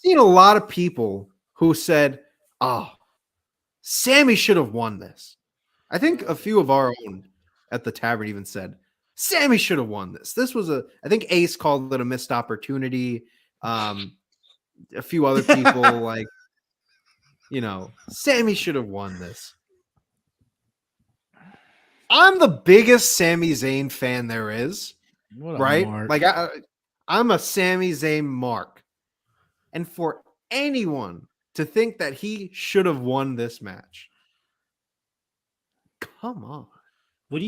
seen a lot of people who said, "Oh, Sammy should have won this." I think a few of our own at the tavern even said, Sammy should have won this. This was I think Ace called it a missed opportunity. A few other people like, Sammy should have won this. I'm the biggest Sami Zayn fan there is, right? Mark. Like I'm a Sami Zayn mark. And for anyone to think that he should have won this match, come on. What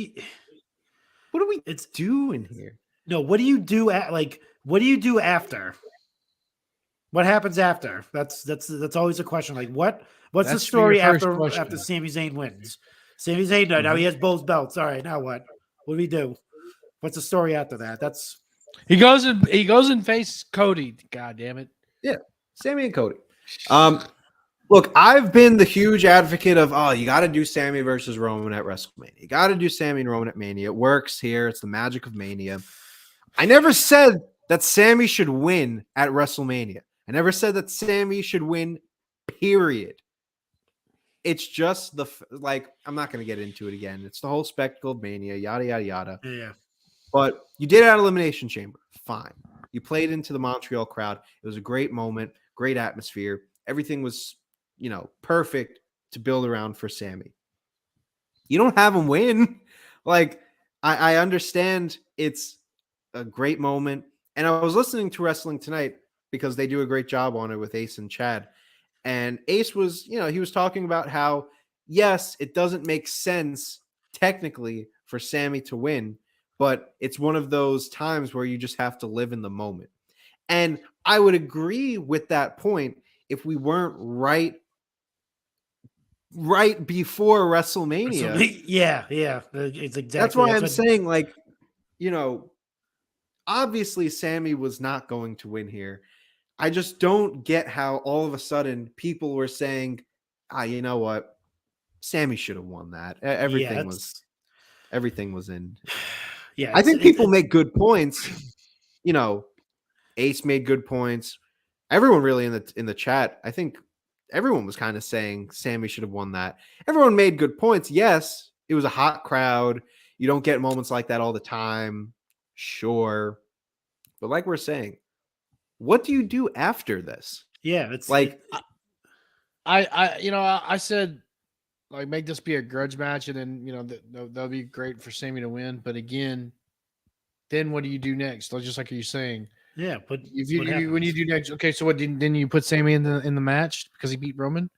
are we doing here? No, what do you do what do you do after? What happens after? That's always a question. Like what's the story after Sami Zayn wins? Sami Zayn, now he has both belts. All right, now what? What do we do? What's the story after that? He goes and faces Cody. God damn it. Yeah, Sammy and Cody. Look, I've been the huge advocate of, you got to do Sammy versus Roman at WrestleMania. You got to do Sammy and Roman at Mania. It works here. It's the magic of Mania. I never said that Sammy should win at WrestleMania. I never said that Sammy should win, period. It's just I'm not going to get into it again. It's the whole spectacle of Mania, yada, yada, yada. Yeah. But you did it at Elimination Chamber. Fine. You played into the Montreal crowd. It was a great moment, great atmosphere. Everything was perfect to build around for Sammy. You don't have him win. I understand it's a great moment. And I was listening to Wrestling Tonight because they do a great job on it with Ace and Chad. And Ace was, he was talking about how, yes, it doesn't make sense technically for Sammy to win, but it's one of those times where you just have to live in the moment. And I would agree with that point if we weren't right before WrestleMania. Yeah. It's exactly. That's why I'm saying, obviously Sammy was not going to win here. I just don't get how all of a sudden people were saying, you know what? Sammy should have won that. Everything was in. Yeah. I think people make good points. Ace made good points. Everyone really in the chat, I think everyone was kind of saying Sammy should have won that. Everyone made good points. Yes, it was a hot crowd. You don't get moments like that all the time. Sure. But like we're saying, what do you do after this? Yeah, it's I said make this be a grudge match, and then that'll be great for Sammy to win. But again, then what do you do next? Just like you're saying. Yeah, but when you do next, okay. So what? Didn't you put Sammy in the match because he beat Roman?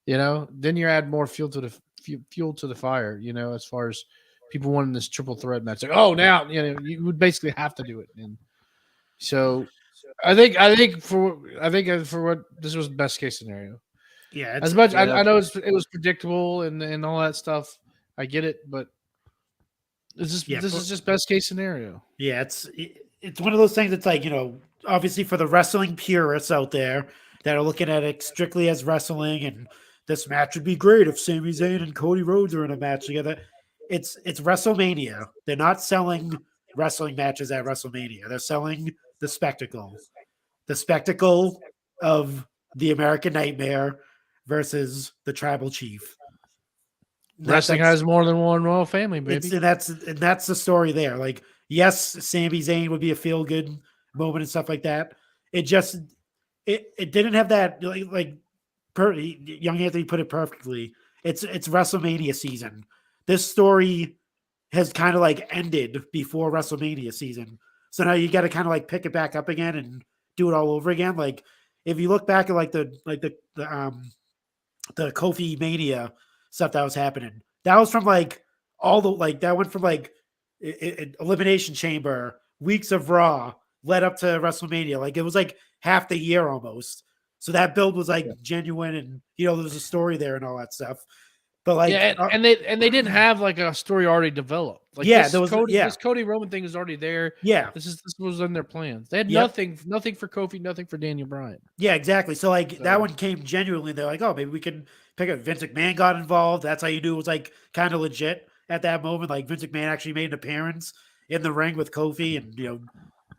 Then you add more fuel to the fire. As far as people wanting this triple threat match, now you would basically have to do it. And so I think for what this was best case scenario. Yeah, as much I know it was predictable and all that stuff. I get it, but this is just best case scenario. Yeah, it's one of those things. It's like, obviously for the wrestling purists out there that are looking at it strictly as wrestling, and this match would be great if Sami Zayn and Cody Rhodes are in a match together. It's WrestleMania. They're not selling wrestling matches at WrestleMania. They're selling the spectacle of the American Nightmare versus the Tribal Chief. Wrestling has more than one royal family, baby. And that's the story there. Like, yes, Sami Zayn would be a feel good moment and stuff like that. It just it didn't have that young Anthony put it perfectly. It's WrestleMania season. This story has kind of like ended before WrestleMania season. So now you got to kind of like pick it back up again and do it all over again. Like, if you look back at like the Kofi Mania stuff that was happening, that was from like that went from like Elimination Chamber, weeks of Raw, led up to WrestleMania. Like, it was like half the year almost. So that build was like genuine, and there was a story there and all that stuff. But like, and they didn't have like a story already developed. Like, this Cody Roman thing is already there. Yeah, this was in their plans. They had nothing for Kofi, nothing for Daniel Bryan. Yeah, exactly. So like that one came genuinely. They're like, oh, maybe we can pick up. Vince McMahon got involved. That's how you knew it was like kind of legit at that moment. Like, Vince McMahon actually made an appearance in the ring with Kofi, and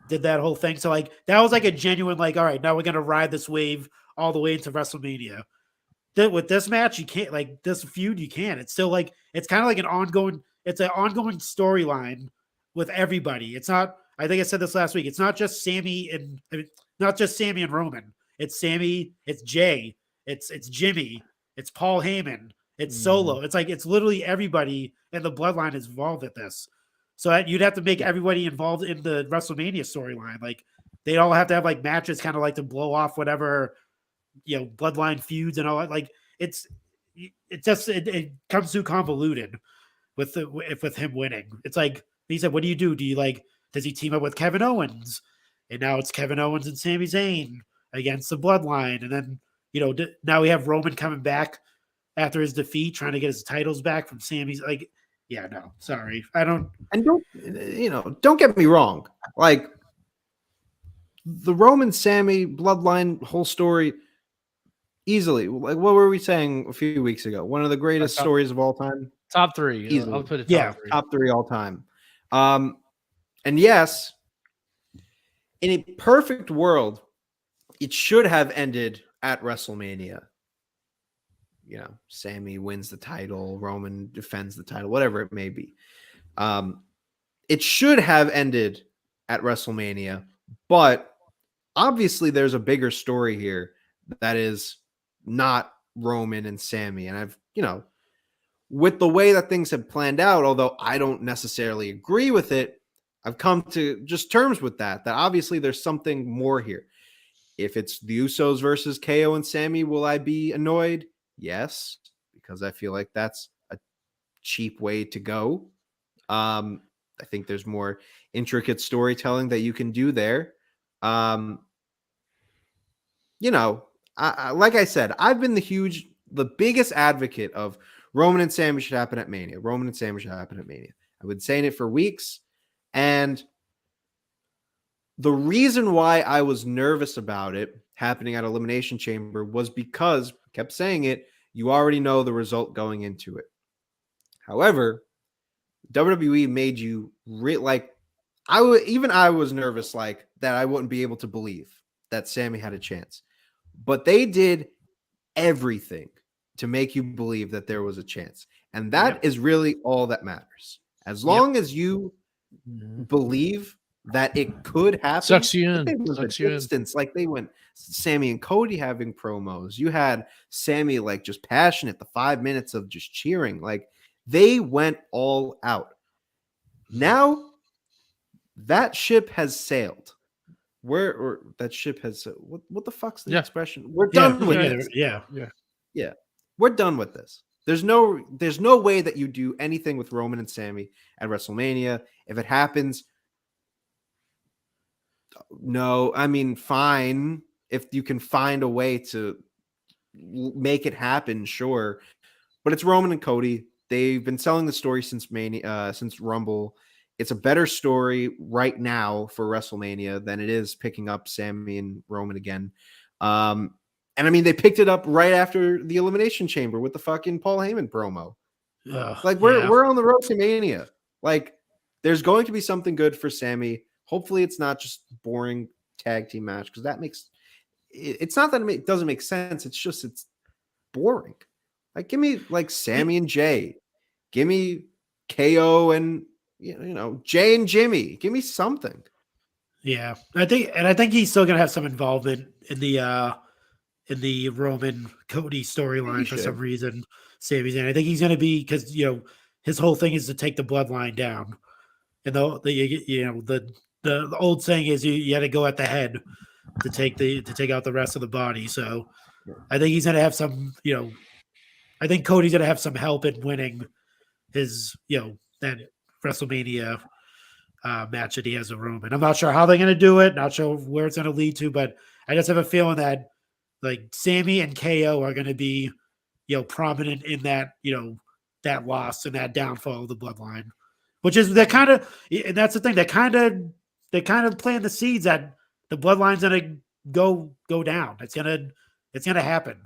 did that whole thing. So like that was like a genuine like, all right, now we're gonna ride this wave all the way into WrestleMania. With this match, you can't, like, this feud, you can't. It's still like, it's kind of like an ongoing storyline with everybody. It's not, I think I said this last week, it's not just Sami and Roman. It's Sami, it's Jay, it's Jimmy, it's Paul Heyman, it's Solo. It's like, it's literally everybody in the bloodline is involved with this. So you'd have to make everybody involved in the WrestleMania storyline. Like, they'd all have to have like matches kind of like to blow off whatever bloodline feuds and all that. Like, it comes too convoluted with him winning. It's like, he said, what do you do? Does he team up with Kevin Owens? And now it's Kevin Owens and Sami Zayn against the bloodline. And then, now we have Roman coming back after his defeat, trying to get his titles back from Sami's. Like, yeah, no, sorry. Don't get me wrong. Like, the Roman Sami bloodline whole story, easily, like, what were we saying a few weeks ago? One of the greatest stories of all time. Top three. Easily. I'll put it top three all time. And yes, in a perfect world, it should have ended at WrestleMania. Sami wins the title, Roman defends the title, whatever it may be. It should have ended at WrestleMania, but obviously there's a bigger story here that is not Roman and Sami. And I've, with the way that things have planned out, although I don't necessarily agree with it, I've come to just terms with that obviously there's something more here. If it's the Usos versus KO and Sami, will I be annoyed? Yes, because I feel like that's a cheap way to go. I think there's more intricate storytelling that you can do there. Like I said, I've been the biggest advocate of Roman and Sami should happen at Mania. Roman and Sami should happen at Mania. I've been saying it for weeks. And the reason why I was nervous about it happening at Elimination Chamber was because, I kept saying it, you already know the result going into it. However, WWE made you I was nervous like that I wouldn't be able to believe that Sami had a chance. But they did everything to make you believe that there was a chance. And that is really all that matters. As long as you believe that it could happen. Sucks you in. Like, they went Sami and Cody having promos. You had Sami like just passionate, the 5 minutes of just cheering. Like, they went all out. Now that ship has sailed. Or that ship has what the fuck's the expression? We're done with this. Yeah. We're done with this. There's no way that you do anything with Roman and Sami at WrestleMania. If it happens, no, I mean, fine. If you can find a way to make it happen, sure. But it's Roman and Cody. They've been selling the story since Rumble. It's a better story right now for WrestleMania than it is picking up Sami and Roman again. And I mean, they picked it up right after the Elimination Chamber with the fucking Paul Heyman promo. Like we're on the road to Mania. Like there's going to be something good for Sami. Hopefully it's not just boring tag team match, because that makes it's not that it doesn't make sense. It's just it's boring. Like give me like Sami and Jay. Give me KO and Jay and Jimmy. Give me something. Yeah, I think he's still gonna have some involvement in the Roman Cody storyline for some reason. Sami Zayn. I think he's gonna be, because his whole thing is to take the bloodline down, and the old saying is you had to go at the head to take out the rest of the body. So I think he's gonna have some. I think Cody's gonna have some help in winning his that WrestleMania match that he has with Roman. I'm not sure how they're gonna do it. Not sure where it's gonna lead to, but I just have a feeling that like Sami and KO are gonna be prominent in that that loss and that downfall of the bloodline, which is and that's the thing, they kind of plant the seeds that the bloodline's gonna go down. It's gonna happen.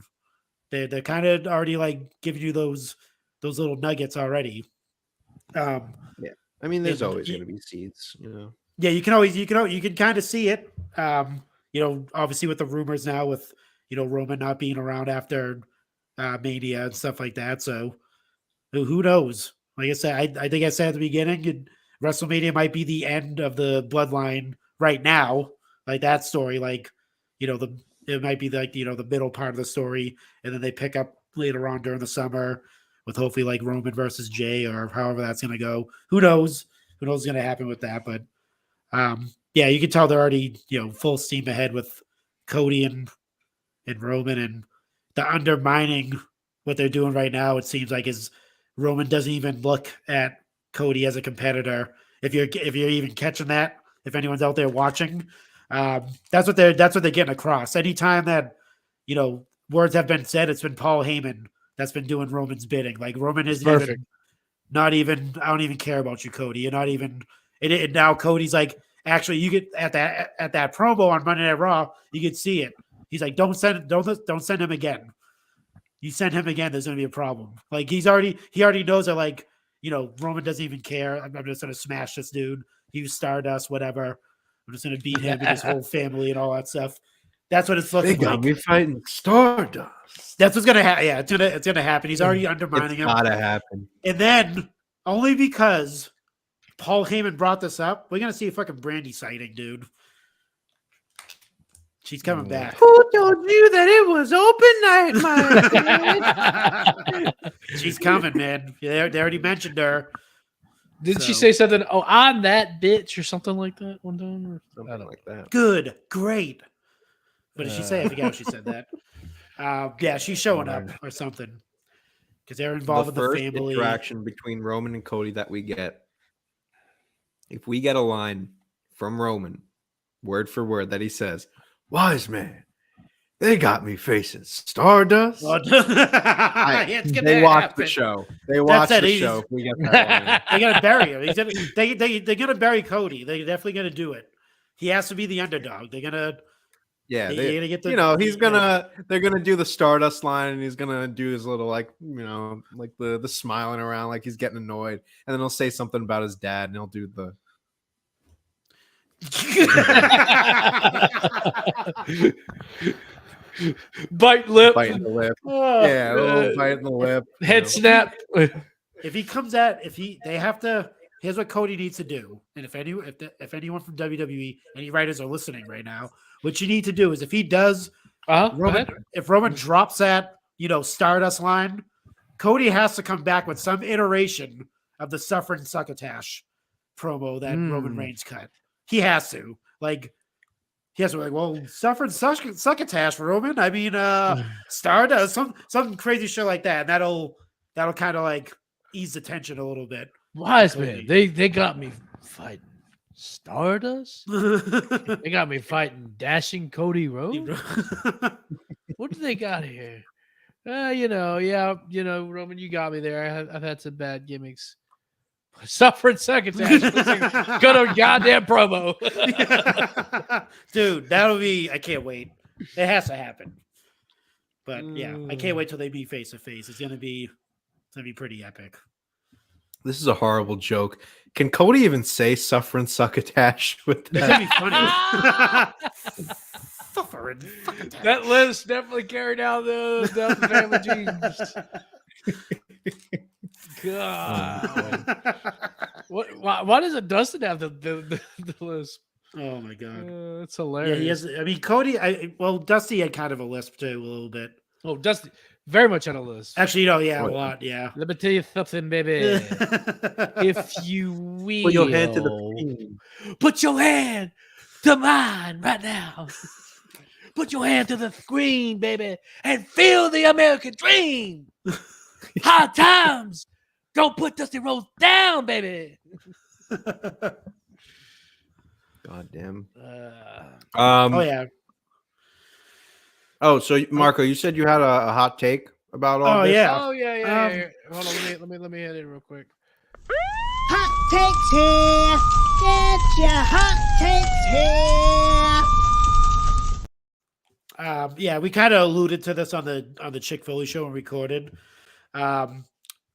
They're kind of already like giving you those little nuggets already. Yeah, I mean, there's always going to be seeds, Yeah, you can kind of see it. Obviously with the rumors now with Roman not being around after Mania and stuff like that. So who knows? Like I said, I think I said at the beginning, WrestleMania might be the end of the bloodline right now. Like that story, like it might be like the middle part of the story, and then they pick up later on during the summer with hopefully like Roman versus Jay or however that's going to go. Who knows? Who knows what's going to happen with that? But yeah, you can tell they're already full steam ahead with Cody and Roman, and the undermining what they're doing right now. It seems like is Roman doesn't even look at Cody as a competitor. If you're even catching that, if anyone's out there watching, that's what they're getting across. Anytime that words have been said, it's been Paul Heyman that's been doing Roman's bidding. Like Roman is not even. I don't even care about you, Cody. You're not even. And now Cody's like, actually, you get at that promo on Monday Night Raw, you could see it. He's like, don't send him again. You send him again, there's gonna be a problem. Like he already knows that like Roman doesn't even care. I'm just gonna smash this dude. He was Stardust, whatever. I'm just gonna beat him and his whole family and all that stuff. That's what it's looking like. They got me fighting Stardust. That's what's gonna happen. Yeah, it's gonna happen. He's already undermining him. It's gotta happen. And then only because Paul Heyman brought this up, we're gonna see a fucking Brandy sighting, dude. She's coming back. Who told you that it was open night, my She's coming, man. They already mentioned her. Didn't she say something? Oh, I'm that bitch or something like that one time? Or something like that. Good, great. What did she say? I forgot how she said that. Yeah, she's showing up or something because they're involved with the family. The interaction between Roman and Cody that we get. If we get a line from Roman, word for word, that he says, "Wise man, they got me facing Stardust." They watch the show. They watch the show. We get that they gotta bury him. They're gonna bury Cody. They're definitely gonna do it. He has to be the underdog. They're gonna. Yeah, they're gonna do the Stardust line, and he's gonna do his little like the smiling around like he's getting annoyed, and then he'll say something about his dad, and he'll do the. Biting the lip. Oh, yeah, a little bite in the lip. Head snap. If he comes at, they have to. Here's what Cody needs to do, and if anyone from WWE, any writers are listening right now, what you need to do is if he does, if Roman drops that Stardust line, Cody has to come back with some iteration of the Suffering Succotash promo that Roman Reigns cut. He has to well, Suffering Succotash for Roman. I mean, Stardust, some crazy shit like that. And that'll kind of like ease the tension a little bit. Wise man, they got me fighting Stardust. They got me fighting Dashing Cody Rhodes. What do they got here? Roman, you got me there. I've had some bad gimmicks. Suffering succotash. Good old goddamn promo. Dude, that'll be. I can't wait. It has to happen. But yeah, I can't wait till they be face to face. It's gonna be pretty epic. This is a horrible joke. Can Cody even say suffering succotash with that? That'd be funny. Suffering succotash. That list definitely carried down the family genes. God. Why doesn't Dustin have the list? Oh my god, it's hilarious. Yeah, he has. I mean, Cody. Dusty had kind of a lisp too, a little bit. Oh, Dusty very much on a list. Actually, a lot. Yeah. Let me tell you something, baby. If you will, put your hand to the screen. Put your hand to mine right now. Put your hand to the screen, baby, and feel the American dream. Hard times. Don't put Dusty Rhodes down, baby. God damn. Oh yeah. Oh, so Marco, you said you had a hot take about all this? Yeah. Oh yeah. Hold on, let me hit it real quick. Hot takes here. Get your hot takes here. Yeah, we kind of alluded to this on the Chick-fil-A show and recorded. The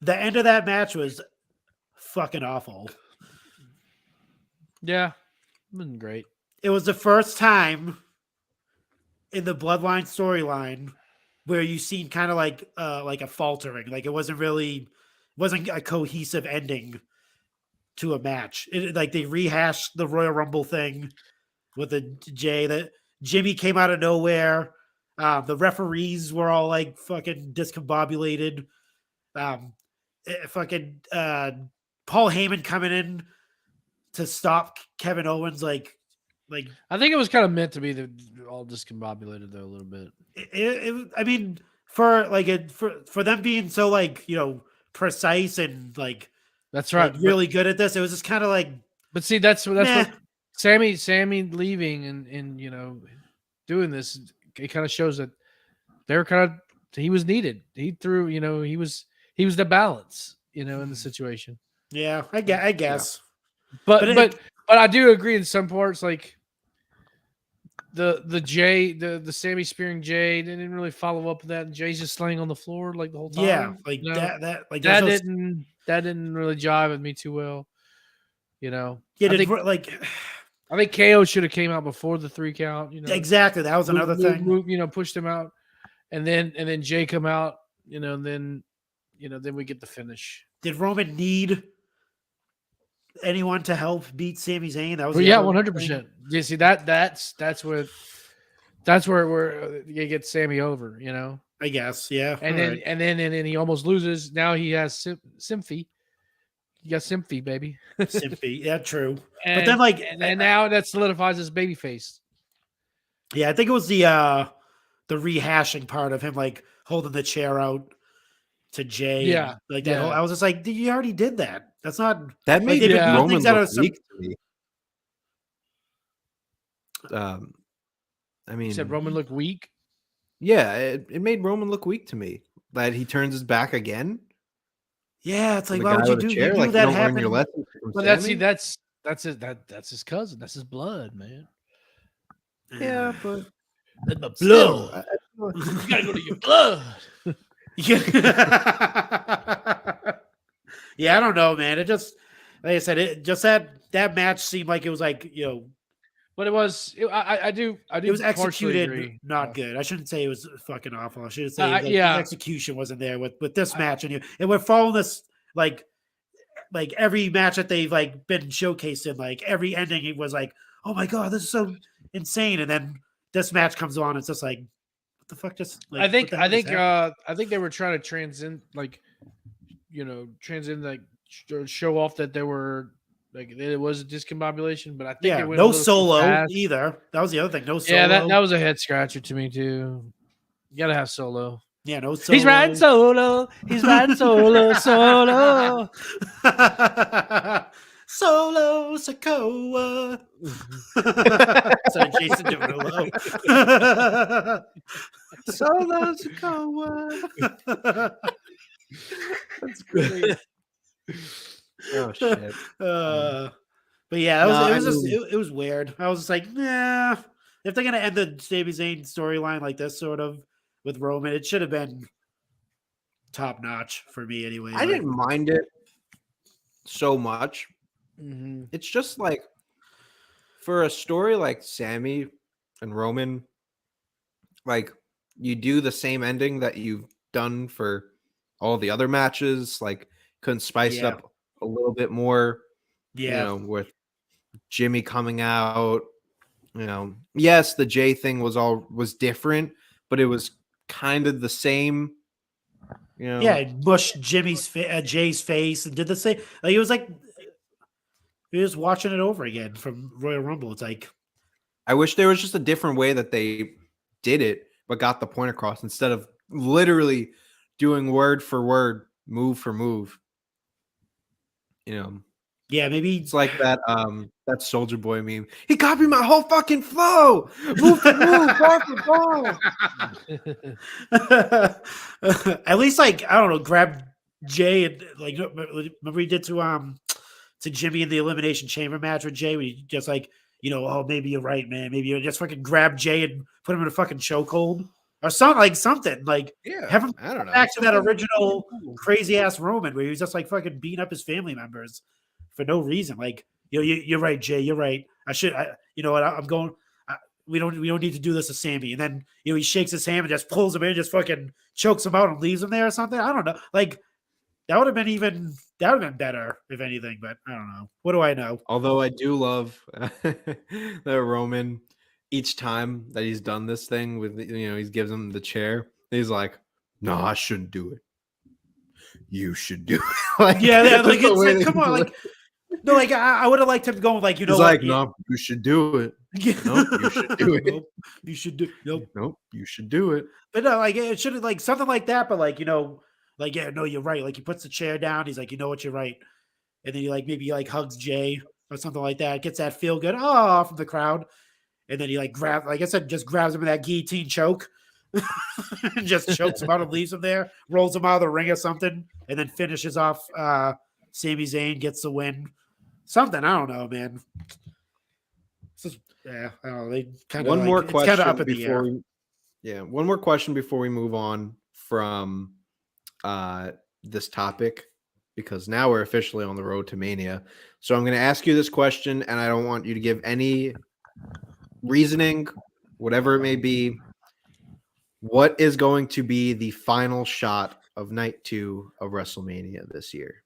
end of that match was fucking awful. Yeah, it wasn't great. It was the first time in the Bloodline storyline where you seen kind of like a faltering, like it wasn't a cohesive ending to a match. Like they rehashed the Royal Rumble thing with the Jay that Jimmy came out of nowhere. The referees were all like fucking discombobulated. Paul Heyman coming in to stop Kevin Owens, like I think it was kind of meant to be all discombobulated though a little bit. I mean, for them being so precise and that's right, really good at this, it was just kind of like. But see, that's what Sami leaving and doing this. It kind of shows that he was needed. He threw, he was the balance, in the situation. Yeah, I guess. Yeah. But I do agree in some parts, like the Sami spearing Jay, they didn't really follow up with that. And Jay's just laying on the floor like the whole time. Yeah, that didn't really jive with me too well. Yeah, I think KO should have came out before the 3 count. Exactly. That was another thing. Pushed him out, and then Jay come out. Then we get the finish. Did Roman need anyone to help beat Sami Zayn? That was 100%. You see that's where you get Sami over. I guess, yeah. And then he almost loses. Now he has Symphy. You got Symphy, baby. Symphy, yeah, true. And, but then and now that solidifies his baby face. Yeah, I think it was the rehashing part of him holding the chair out to Jay. Yeah, that. Yeah. I was just like, you already did that. That's not that made Roman look weak to me. I mean, you said Roman looked weak. Yeah, it made Roman look weak to me. That he turns his back again. Yeah, it's like, why would you do chair? You that happen? Well, that's his cousin. That's his blood, man. Yeah, but that's my blood. You gotta go to your blood. Yeah, I don't know, man. It just, like I said, that match seemed like it was but it was. It was executed not good. I shouldn't say it was fucking awful. I should say the execution wasn't there with this match, and we're following this like every match that they've been showcased in. Every ending, it was oh my god, this is so insane, and then this match comes on. It's just what the fuck? Just I think they were trying to transcend show off that there were. It was a discombobulation, but I think it went no Solo either. That was the other thing. No Solo. Yeah, that was a head scratcher to me too. You gotta have Solo. Yeah, no Solo. He's riding solo. He's riding solo. Solo Sokoa. Sorry, Jason Derulo. Solo Sokoa. That's great. Oh shit. But yeah, it was weird. I was just like, nah. If they're gonna end the Sami Zayn storyline like this, sort of with Roman, it should have been top notch for me anyway. I didn't mind it so much. Mm-hmm. It's just like for a story like Sami and Roman, like you do the same ending that you've done for all the other matches. Like couldn't spice it up a little bit more. Yeah, you know, with Jimmy coming out. You know, yes, the Jay thing was different, but it was kind of the same. You know, yeah, mushed Jay's face and did the same. Like it was like he was watching it over again from Royal Rumble. It's like I wish there was just a different way that they did it, but got the point across instead of literally doing word for word, move for move. You know, yeah, maybe it's like that Soldier Boy meme. He copied my whole fucking flow, move for move, ball for ball. At least, like I don't know, grab Jay and like remember he did to Jimmy in the Elimination Chamber match with Jay, where he just like, you know, oh maybe you're right, man, maybe you just fucking grab Jay and put him in a fucking chokehold or something like have him I don't know, back to that original crazy ass Roman where he was just like fucking beating up his family members for no reason. Like, you know, you're right, Jay, you're right. You know what, I'm going. We don't need to do this to Sami. And then, you know, he shakes his hand and just pulls him in, just fucking chokes him out and leaves him there or something. I don't know. Like that would have been better if anything, but I don't know. What do I know? Although I do love that Roman, each time that he's done this thing with, you know, he gives him the chair. He's like, no, I shouldn't do it. You should do it. Like, yeah, like it's like, come on, like no, like I would have liked him going like, you know, he's like, no, you should do it. Nope, you should do it. Nope, you should do. Nope, you should do it. But no, like it should have like something like that. But like, you know, like yeah, no, you're right. Like he puts the chair down. He's like, you know what, you're right. And then he like maybe like hugs Jay or something like that. Gets that feel good from the crowd. And then he like like I said, just grabs him in that guillotine choke. And just chokes him out and leaves him there. Rolls him out of the ring or something. And then finishes off Sami Zayn, gets the win. Something, I don't know, man. Just, yeah, I don't know. They kind of one more question up in the air. One more question before we move on from this topic, because now we're officially on the road to Mania. So I'm going to ask you this question, and I don't want you to give any reasoning, whatever it may be. What is going to be the final shot of night 2 of WrestleMania this year?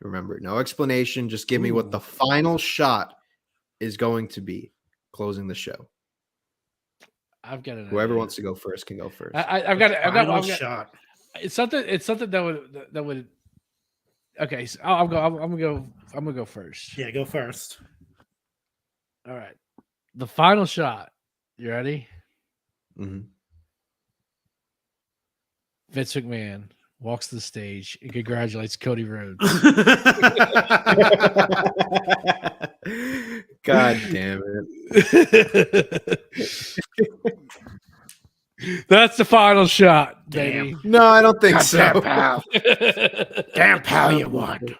Remember, no explanation. Just give me what the final shot is going to be closing the show. I've got it. Whoever wants to go first can go first. I've got one shot. It's something that would. Okay, so I'm gonna go first. Yeah, go first. All right, the final shot. You ready? Mm-hmm. Vince McMahon walks to the stage and congratulates Cody Rhodes. God damn it. That's the final shot, baby. No, I don't think so. Damn, pal. Damn, pal, you won.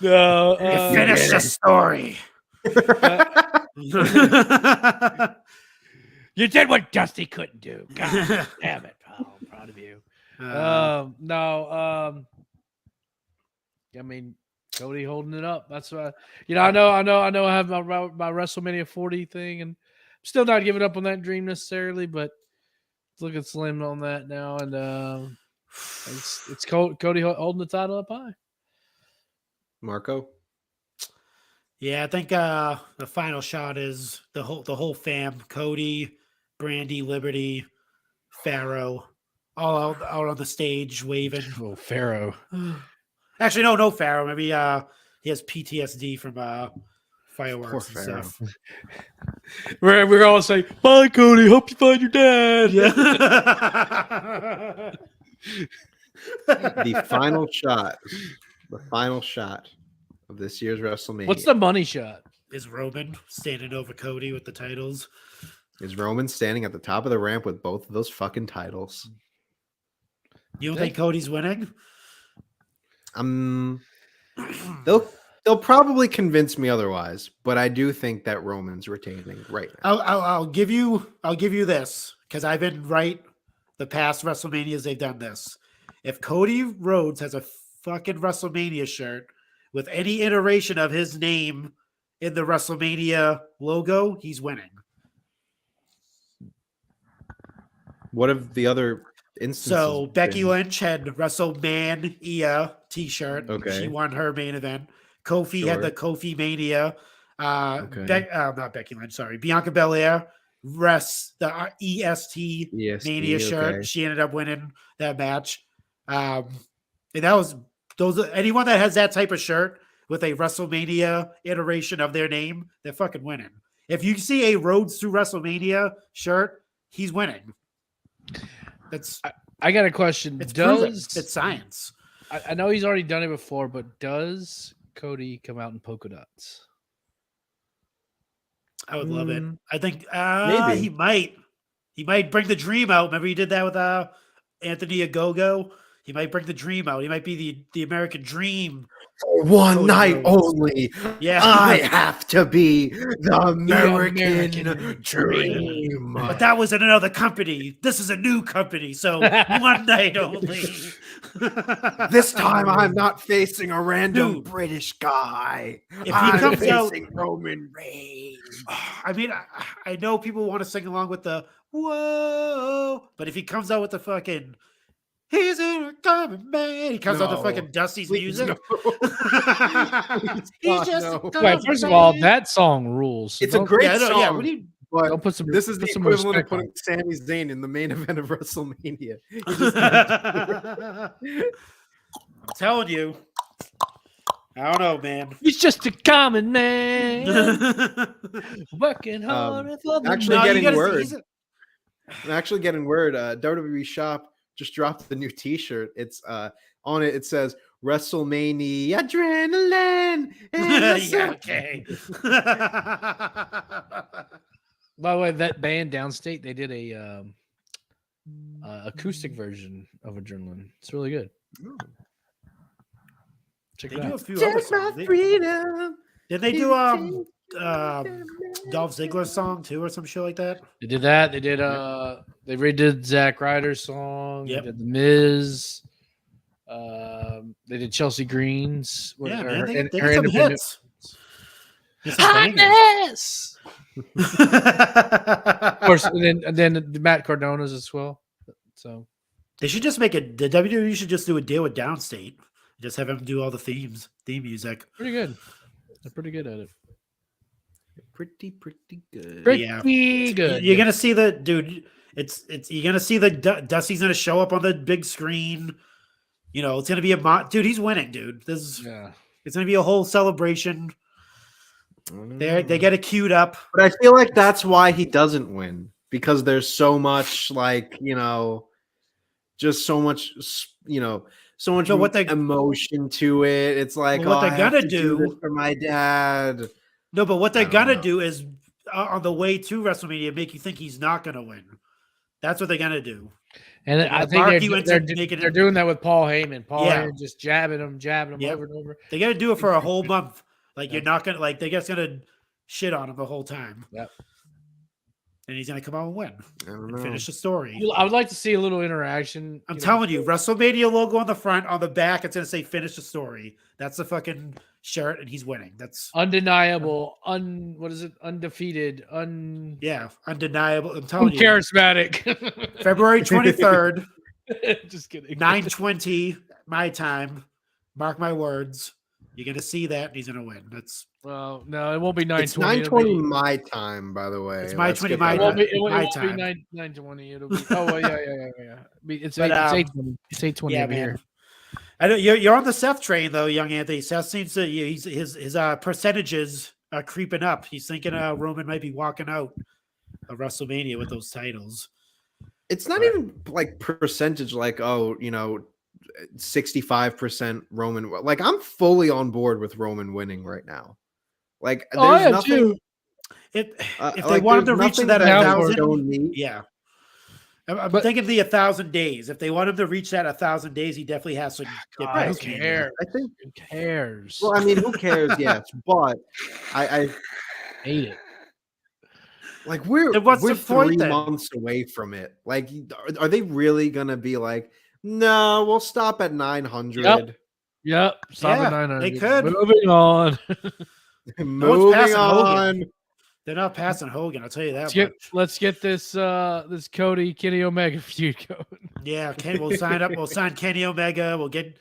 No, you finished the story. You did what Dusty couldn't do. God damn it, pal. I'm proud of you. No. I mean, Cody holding it up. That's why, I know. I have my WrestleMania 40 thing, and I'm still not giving up on that dream necessarily, but it's looking slim on that now. And it's Cody holding the title up high. Marco. Yeah, I think the final shot is the whole fam: Cody, Brandy, Liberty, Pharaoh, all out on the stage waving. Oh, Pharaoh. Actually, no Pharaoh. Maybe he has PTSD from fireworks and stuff. We're all saying, "Bye, Cody. Hope you find your dad." Yeah. The final shot of this year's WrestleMania. What's the money shot? Is Roman standing over Cody with the titles? Is Roman standing at the top of the ramp with both of those fucking titles? You don't think Cody's winning? They'll probably convince me otherwise, but I do think that Roman's retaining right now. I'll give you this because I've been right. The past WrestleManias they've done this. If Cody Rhodes has a fucking WrestleMania shirt with any iteration of his name in the WrestleMania logo, he's winning. What have the other instances? So Becky been? Lynch had WrestleMania t-shirt. Okay. She won her main event. Kofi had the Kofi Mania. Not Becky Lynch, sorry. Bianca Belair, the EST Mania shirt. Okay. She ended up winning that match. And that was anyone that has that type of shirt with a WrestleMania iteration of their name, they're fucking winning. If you see a Rhodes through WrestleMania shirt, he's winning. I got a question. It's proven. It's science. I know he's already done it before, but does Cody come out in polka dots? I would love it. I think maybe he might. He might bring the dream out. Remember he did that with Anthony Ogogo? He might bring the dream out. He might be the American dream. For one Cody night Rhodes. only, Yeah. I have to be the American dream. But that was in another company. This is a new company, so one night only. This time I'm not facing a random British guy. If I'm he comes facing out, Roman Reigns. I mean, I know people want to sing along with the whoa, but if he comes out with the fucking he's a common man, he comes out the fucking Dusty's music. No. He's just a common Wait, first of all, that song rules. So It's a great song. Yeah, what do you? But Don't put some- this is the put some equivalent of respect on putting Sami Zayn in the main event of WrestleMania. I'm telling you. I don't know, man. He's just a common man, working hard for the actually No, you getting gotta see- word. he's a- I'm actually getting word. WWE Shop just dropped the new T-shirt. It's on it. It says WrestleMania adrenaline. yeah, okay. By the way, that band Downstate, they did a acoustic version of Adrenaline. It's really good. Check They it do a out. few other songs. Did they do Dolph Ziggler's song too, or some shit like that? They did that. They did they redid Zack Ryder's song. Yep. They did The Miz. They did Chelsea Green's. Yeah, her- man, they her get some independent- hits. Get some bangers. Hotness! Of course, and then the Matt Cardona's as well. So They should just make it. The WWE should just do a deal with Downstate. Just have him do all the theme music. pretty good. They're pretty good at it. Pretty good. Pretty Yeah. good. You're gonna see the dude. It's you're gonna see the Dusty's gonna show up on the big screen. You know, it's gonna be dude. He's winning, dude. It's gonna be a whole celebration. They get it queued up. But I feel like that's why he doesn't win, because there's so much just so much so much emotion to it. It's like what they're I have gonna to do this for my dad. No, but what they're gonna do is on the way to WrestleMania make you think he's not gonna win. That's what they're gonna do. And I think they're doing that with Paul Heyman. Paul Yeah. Heyman just jabbing him Yep. over and over. They got to do it for a whole month. Like you're not gonna they're just gonna shit on him the whole time. Yep. And he's gonna come out and win and know. finish the story. Well, I would like to see a little interaction. I'm telling you, WrestleMania logo on the front, on the back, it's gonna say "Finish the story." That's the fucking shirt, and he's winning. That's undeniable. What is it? Undefeated. undeniable. I'm telling you, charismatic. February 23rd. Just kidding. 9:20 my time. Mark my words. You're gonna see that, and he's gonna win. That's well, no, it won't be 9:20. It's 9:20 my time, by the way. It's my 20 It won't be my 9:20. It'll be. Oh, well, yeah. It's But, 8:20. It's 8:20 yeah, over man. here. I know you're on the Seth train though, young Anthony. Seth seems to his percentages are creeping up. He's thinking Roman might be walking out of WrestleMania with those titles. It's not even like percentage, like 65% Roman. Like, I'm fully on board with Roman winning right now. Like, Oh, there's I am nothing. too. If they like, want him to there's reach nothing that that they 1,000, don't need. yeah. I'm thinking the 1,000 days. If they want him to reach that 1,000 days, he definitely has to get God, past who Mania. cares? I think. Who cares? Well, I mean, who cares? Yes, but I hate it. like we're Then what's we're the point 3 then? months away from it. Like, are they really gonna be like, no, we'll stop at 900. Yep. Stop Yeah, at 900. they could. Moving on. No one's Moving passing on. Hogan. They're not passing Hogan. I'll tell you that much. Let's get this this Cody Kenny Omega feud going. Yeah, we'll sign up. We'll sign Kenny Omega. We'll get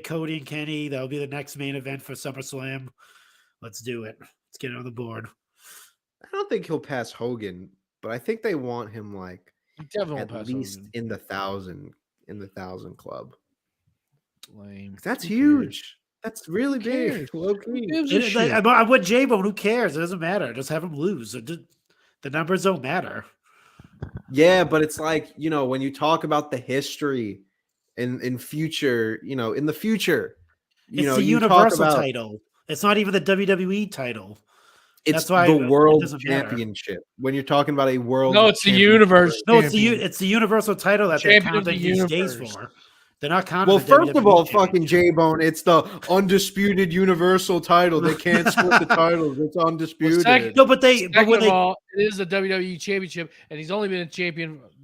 Cody and Kenny. That'll be the next main event for SummerSlam. Let's do it. Let's get it on the board. I don't think he'll pass Hogan, but I think they want him like He definitely at won't pass least Hogan. in the 1,000 club. Lame. That's Who huge. That's really Who big. cares? Low key. I'm with J-Bone. Who cares? It doesn't matter. Just have him lose. The numbers don't matter. Yeah, but it's like, when you talk about the history in future, in the future, It's the you talk Universal about title. It's not even the WWE title. it's That's why the it world doesn't matter. championship. When you're talking about a world, No, it's the championship. universe. No, champion. it's the Universal title that they're Champion of the counting these days universe. for. They're not counting. Well, the first of WWE all, fucking championship. J-Bone, it's the undisputed universal title. They can't split the titles. It's undisputed. No, but Second when of all, it is a WWE championship, and he's only been a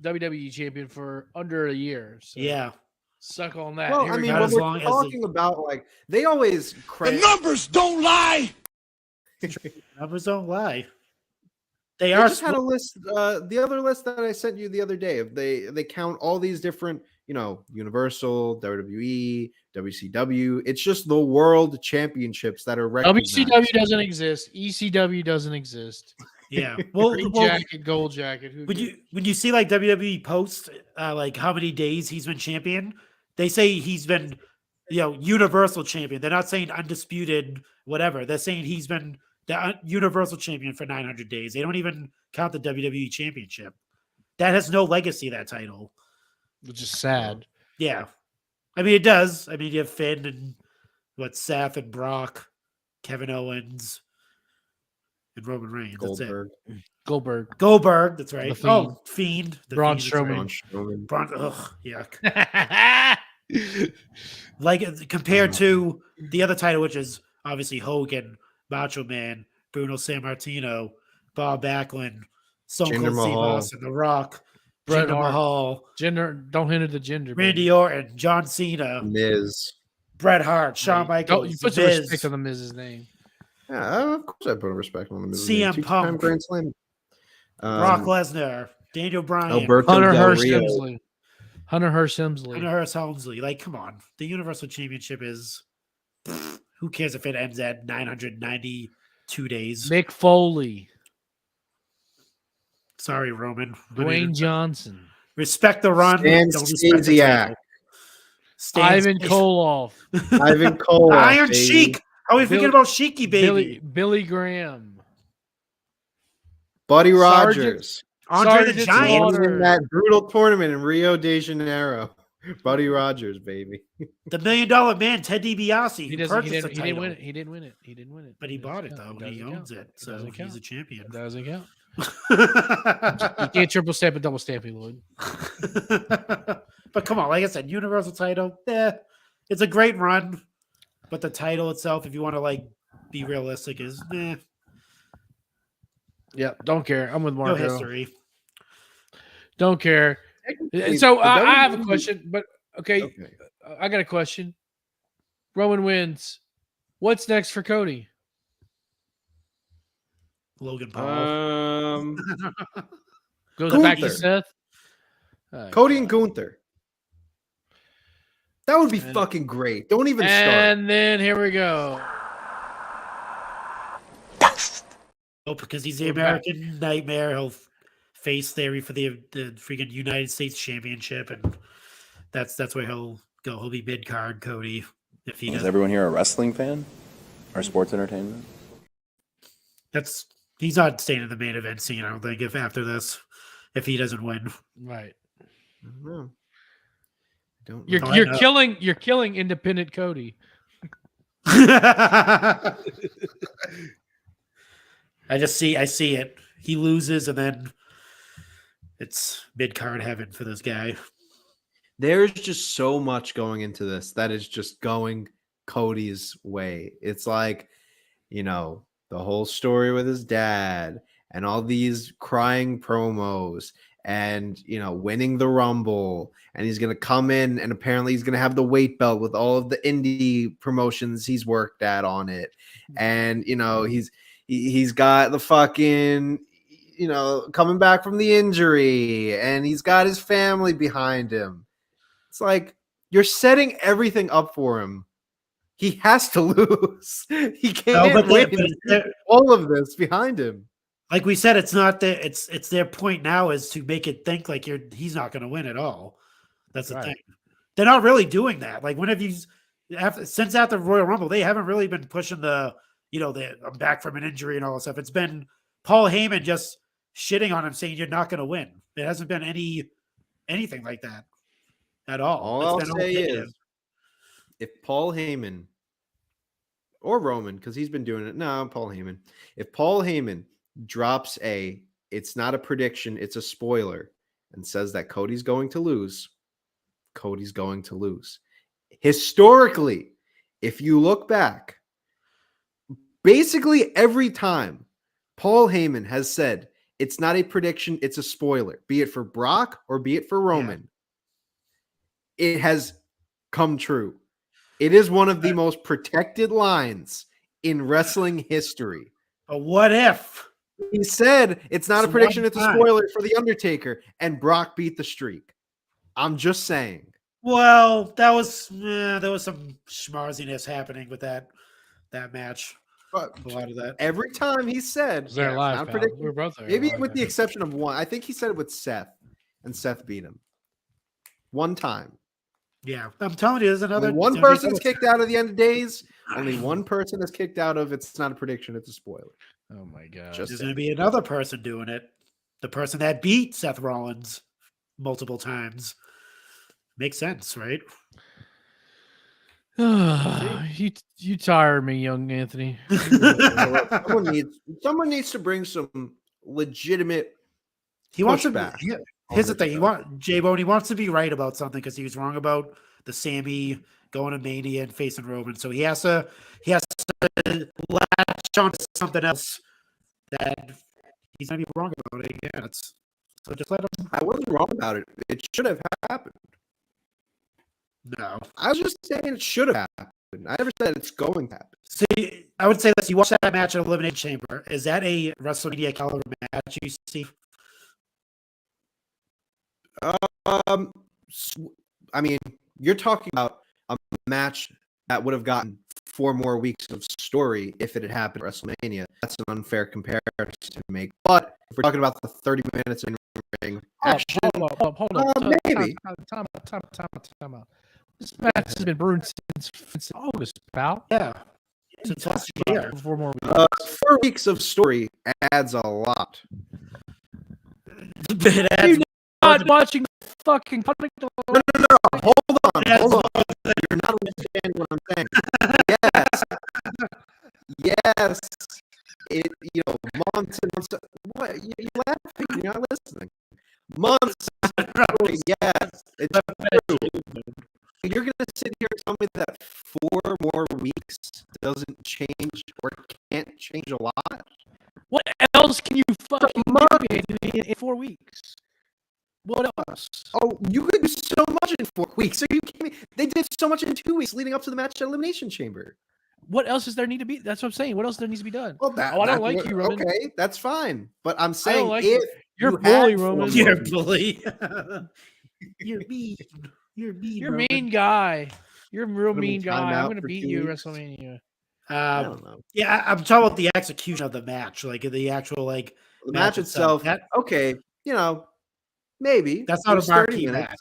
WWE champion for under a year. So yeah. suck on that. Well, Here I we mean, go. when as we're long as talking about, like, they always The numbers don't lie. Numbers don't lie. They They are just had a list. The other list that I sent you the other day, if they count all these different, Universal, WWE, WCW. It's just the world championships that are recognized. WCW doesn't exist. ECW doesn't exist. Yeah. Well, Green jacket, gold jacket. Who when you see like WWE posts like how many days he's been champion, they say he's been Universal champion. They're not saying undisputed whatever. They're saying he's been the Universal champion for 900 days. They don't even count the WWE championship. That has no legacy, that title. Which is sad. Yeah. I mean, it does. I mean, you have Finn and Seth and Brock, Kevin Owens, and Roman Reigns. Goldberg. That's it. Goldberg. That's right. The Fiend. Oh, Fiend. The Braun Fiend, Strowman. Braun, ugh, yuck. Like compared to the other title, which is obviously Hogan, Macho Man, Bruno Sammartino, Bob Backlund, Stone Jinder Cold Steve Mahal. Austin, The Rock, Bret Jinder Hart. Mahal, Gender. Don't hinder the gender. Randy Orton, John Cena, Miz. Bret Hart, Shawn Michaels, You put some Miz, respect on the Miz's name. Yeah, of course I put a respect on the Miz. CM Two-time Punk. Grand Slam. Brock Lesnar, Daniel Bryan, Alberto Hunter Del Hearst Rio. Helmsley. Hunter Hearst Helmsley. Hunter Hearst Helmsley. Like, come on. The Universal Championship is who cares if it ends at 992 days? Mick Foley. Sorry, Roman. Dwayne Johnson. Respect the run. Stan Don't respect the Stasiak. title. Stan Ivan Koloff. Ivan Cole. Iron Sheik. How are we forgetting about Sheiky, baby? Billy Graham. Buddy Sergeant- Rogers. Andre the Sergeant Giant. Slaughter. In that brutal tournament in Rio de Janeiro. Buddy Rogers, baby. The $1 Million Man, Ted DiBiase. He Who doesn't. purchased the He title. didn't win it. He didn't win it. He didn't win it. But he It bought it, doesn't though. count. He doesn't owns count. it. So doesn't he's count. a champion. It doesn't count. You can't triple stamp and double stamp me, Lloyd. But come on, like I said, Universal title, it's a great run. But the title itself, if you want to be realistic, is Yeah, don't care. I'm with no Marco. history. Don't care. Technically, So the I have a WWE question, but okay, I got a question. Roman wins. What's next for Cody? Logan Paul. Goes Gunther. back to Seth. Cody and Gunther. That would be fucking great. Don't even start. And then here we go. Oh, because he's the We're back. American Nightmare. He'll face Theory for the freaking United States Championship, and that's where he'll go. He'll be mid card, Cody. If he Is does, everyone here a wrestling fan or sports entertainment? he's not staying in the main event scene. I don't think if after this, if he doesn't win. Right. Mhm. You're killing independent Cody. I see it. He loses, and then it's mid-card heaven for this guy. There's just so much going into this that is just going Cody's way. It's like, the whole story with his dad and all these crying promos and, winning the Rumble. And he's going to come in and apparently he's going to have the weight belt with all of the indie promotions he's worked at on it. And, he's got the fucking, coming back from the injury and he's got his family behind him. It's like you're setting everything up for him. He has to lose. He can't win all of this behind him. Like we said, it's not that it's their point now is to make it think like he's not going to win at all. That's the thing. They're not really doing that. Like since after Royal Rumble, they haven't really been pushing the I'm back from an injury and all that stuff. It's been Paul Heyman just shitting on him, saying you're not going to win. It hasn't been anything like that at all. All I'll say is, if Paul Heyman or Roman, because he's been doing it. No, Paul Heyman. If Paul Heyman drops it's not a prediction, it's a spoiler, and says that Cody's going to lose, Cody's going to lose. Historically, if you look back, basically every time Paul Heyman has said it's not a prediction, it's a spoiler, be it for Brock or be it for Roman, it has come true. It is one of the most protected lines in wrestling history. But what if he said it's not a prediction, it's a spoiler for The Undertaker, and Brock beat the streak? I'm just saying. Well, there was some schmarziness happening with that match. But a lot of that. Every time he said, they're live. We were both there. Maybe with the exception of one. I think he said it with Seth, and Seth beat him. One time. Yeah, I'm telling you, there's another. Only one person's kicked out of the end of days. Only one person is kicked out of it's not a prediction, it's a spoiler. Oh my god! There's going to be another person doing it. The person that beat Seth Rollins multiple times. Makes sense, right? You tire me, young Anthony. someone needs to bring some legitimate. He wants to. Here's the thing: J-Bone. He wants to be right about something because he was wrong about the Sami going to Mania and facing Roman. So he has to latch on to something else that he's gonna be wrong about it again. So just let him. I wasn't wrong about it. It should have happened. No, I was just saying it should have happened. I never said it's going to happen. See, I would say this: you watch that match at Elimination Chamber. Is that a WrestleMania caliber match? You see. I mean, you're talking about a match that would have gotten 4 more weeks of story if it had happened at WrestleMania. That's an unfair comparison to make. But if we're talking about the 30 minutes in ring action, hold on. Maybe. Time out. This match has been brewing since August, pal. Yeah. Since last year. 4 more weeks. 4 weeks of story adds a lot. You're not watching fucking. No. Hold on. You're not understanding what I'm saying. Yes. It. Months and months. What? You're laughing. You're not listening. Months. Yes. It's true. You're gonna sit here and tell me that 4 more weeks doesn't change or can't change a lot? What else can you fucking do in 4 weeks? What else? Oh, you could do so much in 4 weeks. Are you kidding me? They did so much in 2 weeks leading up to the match at Elimination Chamber. What else does there need to be? That's what I'm saying. What else there needs to be done? Well, I don't like you, Roman. Okay, that's fine. But I'm saying you're bully, Roman. You're bully. You're mean. You're mean. You're a mean guy. You're a real mean guy. I'm going to beat you at WrestleMania. I don't know. Yeah, I'm talking about the execution of the match, like the actual the match itself. Okay, maybe that's not a marquee match.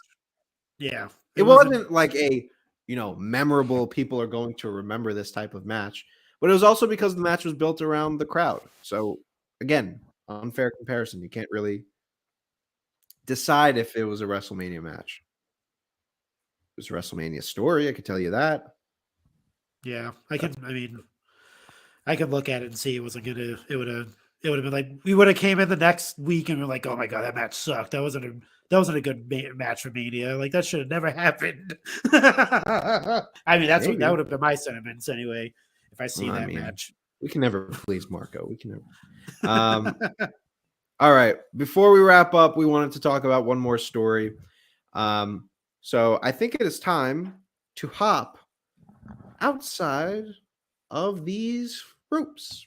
Yeah, it wasn't like a memorable. People are going to remember this type of match, but it was also because the match was built around the crowd. So again, unfair comparison. You can't really decide if it was a WrestleMania match. was a WrestleMania story. I could tell you that. Yeah, I could look at it and see it wasn't gonna. It would have been like we would have came in the next week and we're like, oh my god, that match sucked. That wasn't a good match for Mania. Like that should have never happened. I mean, that would have been my sentiments anyway if I see that match. We can never please Marco. We can never. All right. Before we wrap up, we wanted to talk about one more story. So I think it is time to hop outside of these ropes.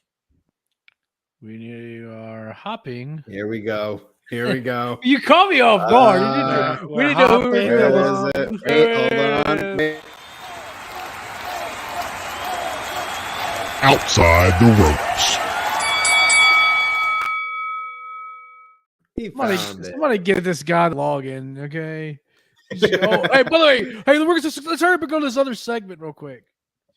We are hopping. Here we go. Here we go. You caught me off guard. We didn't know who we were doing. Wait, hold on. Wait. Outside the ropes. Somebody give this guy the login, okay? Hey, by the way, let's hurry up and go to this other segment real quick.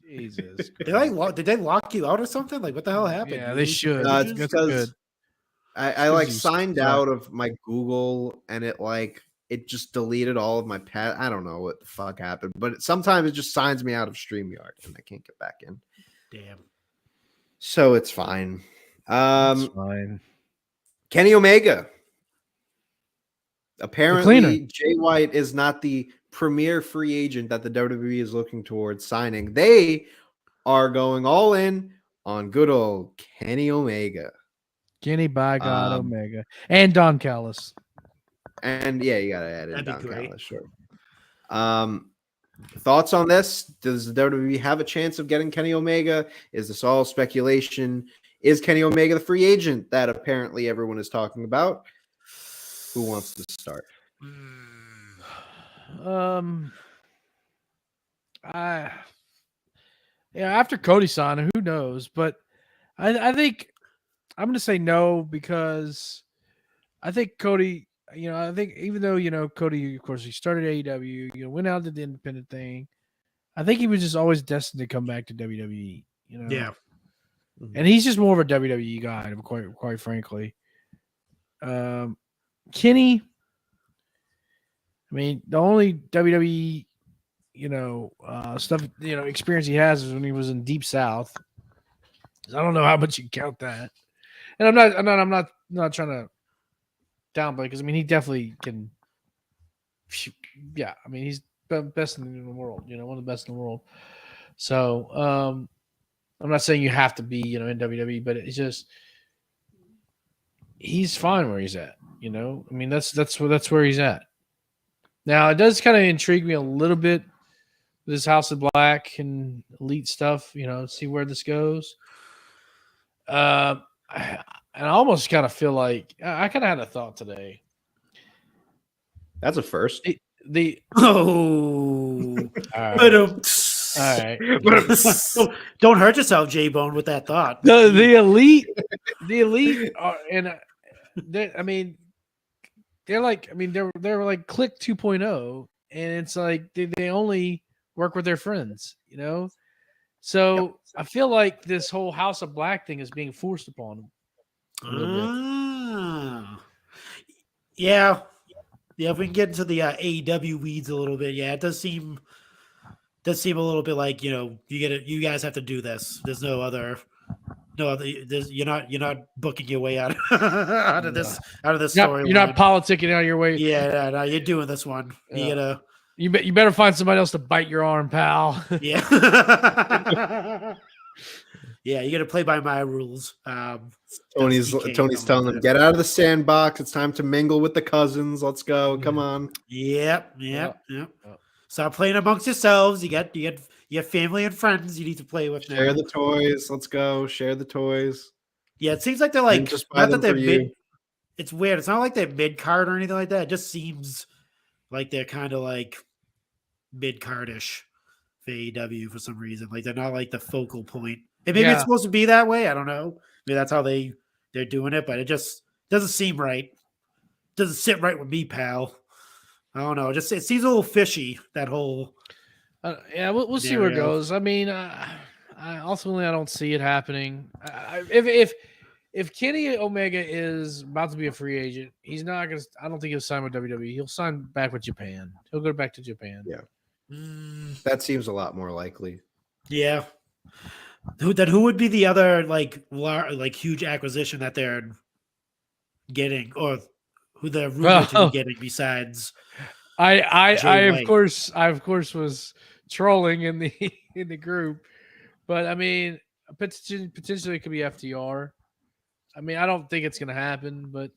Jesus. Did they lock you out or something? Like, what the hell happened? Yeah, they should. It's because I like signed out of my Google and it just deleted all of my past. I don't know what the fuck happened, but sometimes it just signs me out of StreamYard and I can't get back in. Damn. So it's fine. It's fine. Kenny Omega. Apparently, Jay White is not the premier free agent that the WWE is looking towards signing. They are going all in on good old Kenny Omega. Kenny by God Omega. And Don Callis. And yeah, you gotta add in Don Callis, sure. Thoughts on this? Does the WWE have a chance of getting Kenny Omega? Is this all speculation? Is Kenny Omega the free agent that apparently everyone is talking about? Who wants to start? After Cody signed, who knows? But I think I'm going to say no because I think Cody. I think even though Cody, of course, he started AEW, went out to the independent thing. I think he was just always destined to come back to WWE. Yeah. And he's just more of a WWE guy, quite frankly. Kenny, I mean, the only WWE, stuff, experience he has is when he was in Deep South. I don't know how much you count that. And I'm not trying to downplay because he definitely can. Yeah, he's best in the world. One of the best in the world. So I'm not saying you have to be in WWE, but it's just he's fine where he's at. That's where he's at. Now it does kind of intrigue me a little bit with this House of Black and Elite stuff. See where this goes. And I almost kind of feel like I kind of had a thought today. That's a first. All right. Don't hurt yourself, J-Bone, with that thought. The elite are, and they're like Click 2.0, and it's like they only work with their friends, So yep. I feel like this whole House of Black thing is being forced upon them. Yeah. If we can get into the AEW weeds a little bit, it does seem a little bit like you guys have to do this. There's no other. You're not booking your way out of this story. You're not politicking out of your way. Yeah, no, you're doing this one. You better find somebody else to bite your arm, pal. Yeah. Yeah, you got to play by my rules. Tony's telling them, get out of the sandbox. It's time to mingle with the cousins. Let's go. Come on. Yep. Stop playing amongst yourselves. You got family and friends you need to play with. Share the toys. Let's go. Share the toys. Yeah, it seems like they're like not that they're mid. It's weird. It's not like they're mid card or anything like that. It just seems like they're kind of like mid cardish for AEW for some reason. Like they're not like the focal point. And maybe it's supposed to be that way. I don't know. Maybe that's how they're doing it, but it just doesn't seem right. Doesn't sit right with me, pal. I don't know. It seems a little fishy, that whole. We'll see where it goes. Ultimately, I don't see it happening. If Kenny Omega is about to be a free agent, he's not going to. I don't think he'll sign with WWE. He'll sign back with Japan. He'll go back to Japan. Yeah. That seems a lot more likely. Yeah. Who would be the other like huge acquisition that they're getting, or who they're rumored to be getting besides? I of course was trolling in the group, but I mean potentially it could be FTR. I mean, I don't think it's gonna happen, but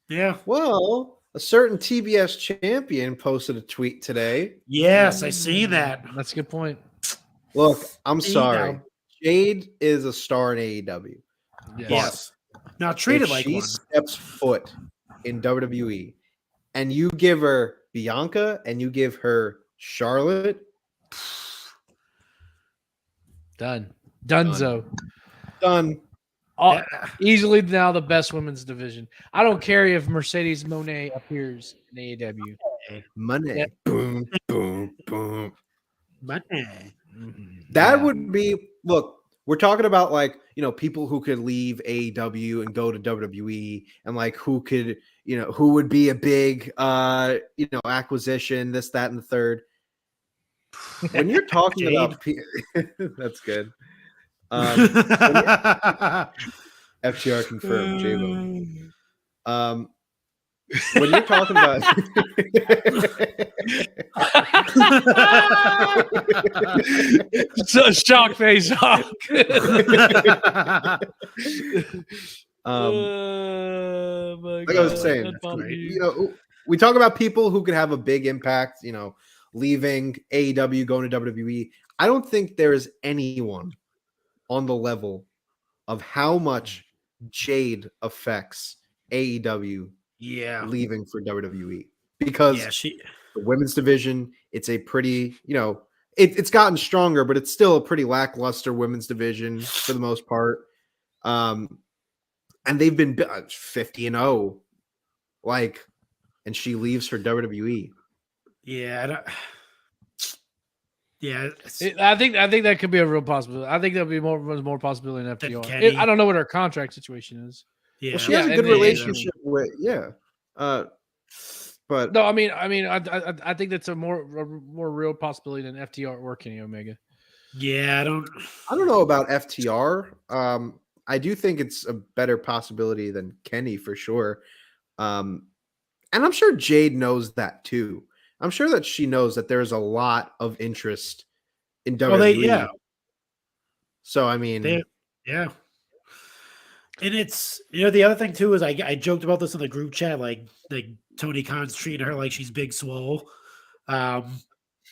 yeah. Well, a certain TBS champion posted a tweet today. Yes, I seen that. That's a good point. Look, I'm sorry. Jade is a star in AEW. Yes. Not treated like she one. Steps foot in WWE, and you give her Bianca and you give her Charlotte. Dunzo. Done. Easily now the best women's division. I don't care if Mercedes Moné appears in AEW. Money. Yeah. Boom, boom, boom. Money. That would be, look, we're talking about like, people who could leave AEW and go to WWE, and like who could, who would be a big, acquisition, this, that, and the third. When you're talking about, that's good. FTR confirmed, J-Bo. When you're talking about so shock face Hawk. Like I was saying, we talk about people who could have a big impact, leaving AEW, going to WWE. I don't think there is anyone on the level of how much Jade affects AEW leaving for WWE, because the women's division, it's a pretty, it's gotten stronger, but it's still a pretty lackluster women's division for the most part. And they've been 50-0, and she leaves for WWE. I think that could be a real possibility. I think there'll be more possibility in FTR. I don't know what her contract situation is. Well, she has a good relationship with but no, I think that's a more real possibility than FTR or Kenny Omega. Yeah, I don't know about FTR. I do think it's a better possibility than Kenny for sure. And I'm sure Jade knows that too. I'm sure that she knows that there's a lot of interest in WWE. So and it's the other thing too is I joked about this in the group chat, like Tony Khan's treating her like she's Big Swole. And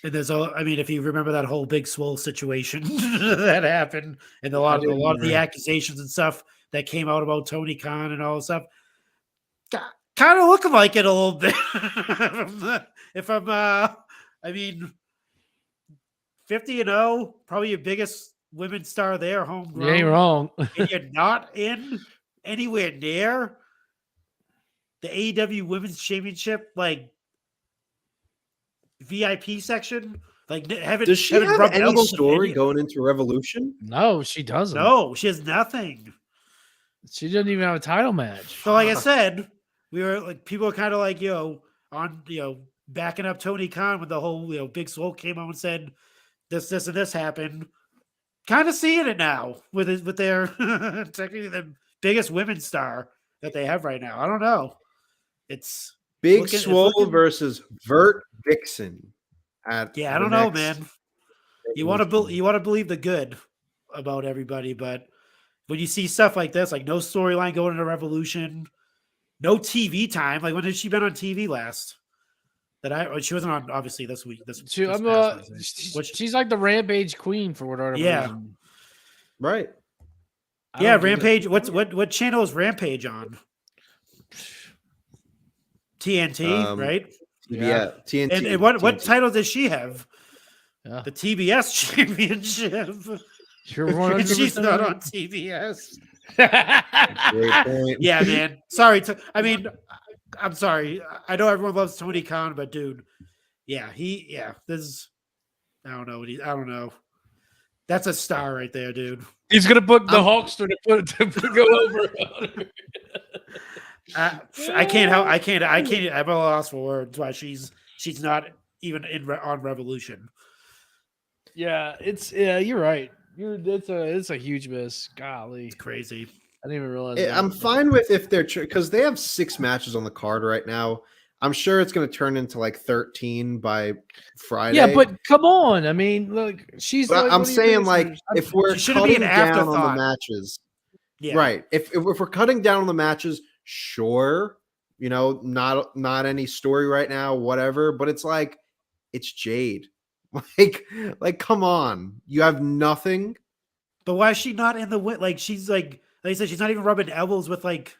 there's if you remember that whole Big Swole situation that happened, and a lot of the accusations and stuff that came out about Tony Khan and all this stuff, kind of looking like it a little bit. If I'm 50-0, probably your biggest women's star there, homegrown. You ain't wrong. And you're not in anywhere near the AEW Women's Championship, VIP section. Does she have any story going into Revolution? No, she doesn't. No, she has nothing. She doesn't even have a title match. So, like I said, we were people are kind of backing up Tony Khan when the whole Big Swole came out and said this, and this happened. Kind of seeing it now with their technically the biggest women's star that they have right now. I don't know. It's Big Swole versus Vert Vixen. I don't know, man. You want to believe the good about everybody, but when you see stuff like this, like no storyline going into Revolution, no TV time. Like when has she been on TV last? She wasn't on obviously this week. She's like the Rampage queen for whatever. Right. Yeah, Rampage. What channel is Rampage on? TNT, right? Yeah, TNT. And what title does she have? Yeah. The TBS championship. She's not on TBS. Great point. Yeah, man. Sorry. I'm sorry. I know everyone loves Tony Khan, but dude, this. I don't know. That's a star right there, dude. He's gonna book the Hulkster to go over. I can't. I'm at a loss for words why she's not even on Revolution. Yeah, you're right. It's a huge miss. Golly, It's crazy. I didn't even realize that. I'm fine with if they're because they have 6 matches on the card right now. I'm sure it's going to turn into like 13 by Friday. Yeah, but come on. I mean, look, she's. But like, I'm saying, like, if we're cutting down on the matches, right? If we're cutting down on the matches, sure, you know, not any story right now, whatever. But it's like, it's Jade. Like, come on, you have nothing. But why is she not in the win? Like, she's like I said, she's not even rubbing elbows with like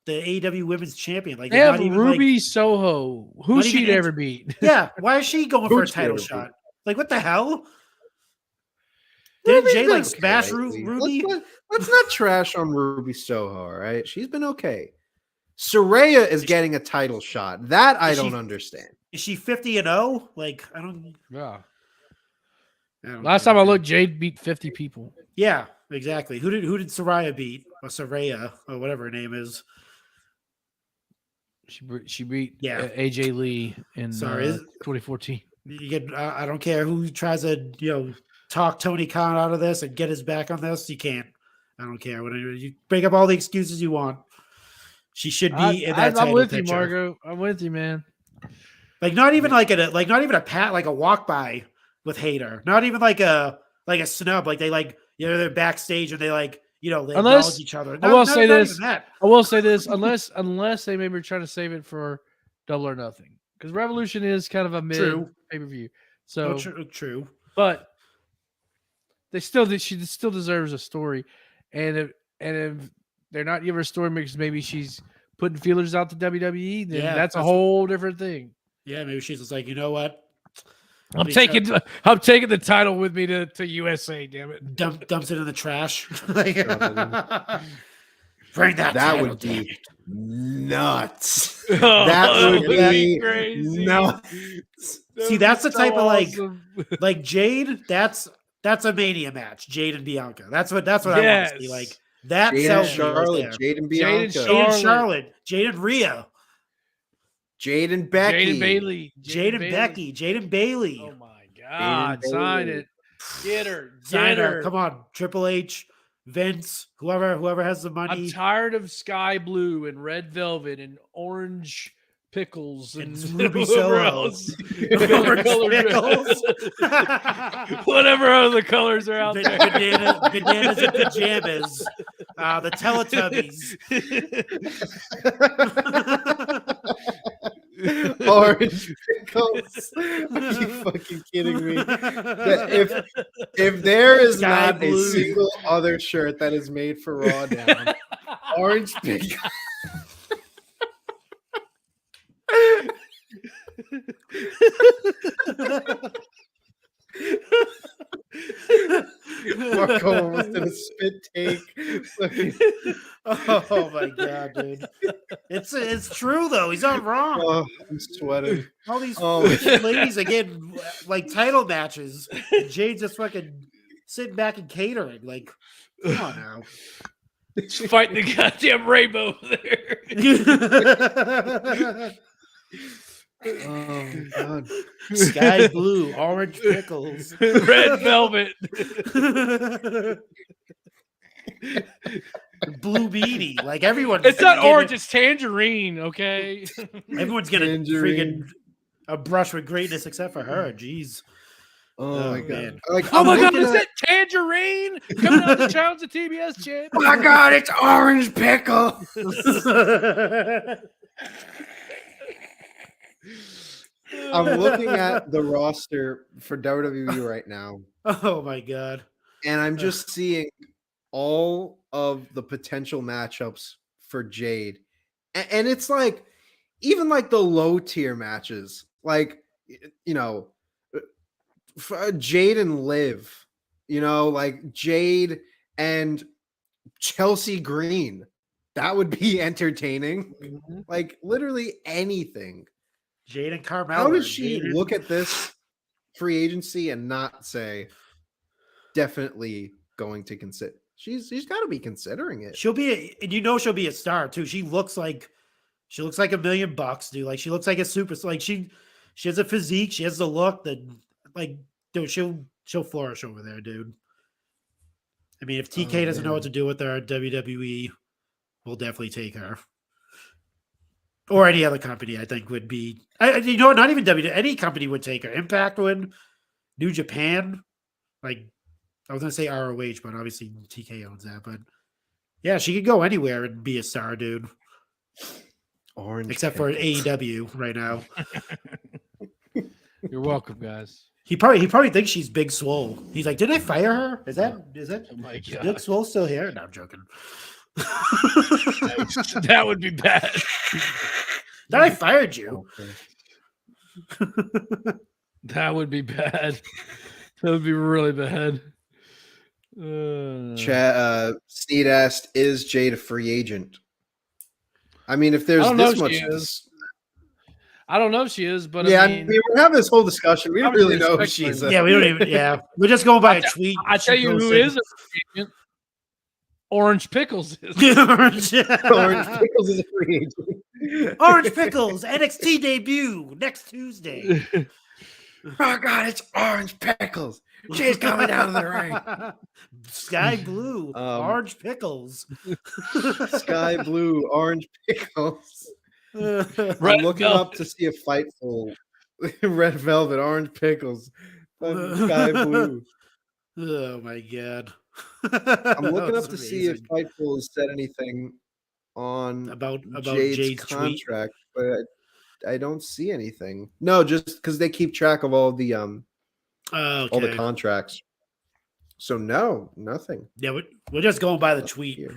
the AEW Women's Champion. Like, they have not even, Ruby like, Soho, who she'd ever beat. Yeah, why is she going for a title shot? Like, what the hell? Didn't Jay like smash Ruby? Let's not trash on Ruby Soho, all right? She's been okay. Saraya is getting a title shot. That I don't understand. Is she 50-0? Like, I don't. Yeah. Last time I looked, Jade beat 50 people. Yeah, exactly. Who did Saraya beat? Or Saraya, or whatever her name is. She beat AJ Lee in 2014. I don't care who tries to talk Tony Khan out of this and get his back on this. You can't. I don't care. You break up all the excuses you want. She should be in that title I'm with picture. you, Margo. I'm with you, man. Like not even a pat, like a walk by with Hater. Not even like a snub. Like they're backstage and they acknowledge each other. I will say this. Unless they maybe try to save it for Double or Nothing, because Revolution is kind of a mid pay-per-view. So true. But she still deserves a story, and if they're not giving her a story because maybe she's putting feelers out to WWE, then that's a whole different thing. Yeah, maybe she's just like, you know what? I'm taking the title with me to USA. Damn it! Dumps it in the trash. Bring that. That would be nuts. That would be crazy. Nuts. See, that's the type of like Jade. That's a Mania match. Jade and Bianca. That's what I want to see. Like that Jade sells and Charlotte. right Jade and Bianca. Jade and Charlotte. Jade and Rhea. Jade and Becky. Jade and Bailey. Jade and Becky. Jade and Bailey. Oh my God! Sign it. Get her. Sign her. Come on, Triple H, Vince, whoever has the money. I'm tired of sky blue and red velvet and orange pickles and Ruby Soho. Pickles. Whatever other colors are out there. Bananas and pajamas. The Teletubbies. Orange pickles. Are you fucking kidding me? If there is not a single other shirt that is made for Raw Down, orange pickles. Marco almost did a spit take. Oh my God, dude! It's true though. He's not wrong. Oh, I'm sweating. All these ladies again, like title matches. And Jade's just fucking sitting back and catering. Like, come on now. She's fighting the goddamn rainbow there. Oh God! Sky blue, orange pickles, red velvet, blue beanie. Like everyone, it's not orange; it's tangerine. Okay, everyone's getting freaking a brush with greatness except for her. Jeez. Oh my God! Man. Like, oh my God! Is that tangerine coming out of the challenge of TBS champ? Oh my God! It's orange pickle. I'm looking at the roster for WWE right now. Oh my God. And I'm just seeing all of the potential matchups for Jade. And it's like, even like the low tier matches, like, Jade and Liv, like Jade and Chelsea Green. That would be entertaining. Mm-hmm. Like literally anything. Jade and Carmella. How does she look at this free agency and not say definitely going to consider? She's got to be considering it. She'll be a star too. She looks like $1 million, dude. Like she looks like a super. Like she has a physique. She has the look that like, dude. She'll she'll flourish over there, dude. I mean, if TK doesn't know what to do with her, WWE will definitely take her. Or any other company, I think, would be. You know, not even WWE. Any company would take her. Impact would. New Japan. Like, I was going to say ROH, but obviously TK owns that. But yeah, she could go anywhere and be a star, dude. Except for AEW right now. You're welcome, guys. He probably thinks she's Big Swole. He's like, did I fire her? Is that Oh my God. Big Swole still here? No, I'm joking. That would be bad. Then I fired you. That would be bad. That would be really bad. Sneed asked, "Is Jade a free agent?" I mean, if there's this much, I don't know if she is, but yeah, I mean, we're having this whole discussion. We don't really know if she's. Yeah, we don't even. Yeah, we're just going by a tweet. I tell you who is a free agent. Orange Pickles is. Orange Pickles is a free agent. Orange Pickles NXT debut next Tuesday. Oh God, it's Orange Pickles. She's coming down to the ring. Sky blue, Orange Pickles. Sky blue, Orange Pickles. I'm looking up to see a Fightful. Red Velvet, Orange Pickles, Sky blue. Oh my God. I'm looking up to see if Fightful has said anything on about Jade's contract, but I don't see anything. No, just because they keep track of all the all the contracts. So no, nothing. Yeah, we're just going by the tweet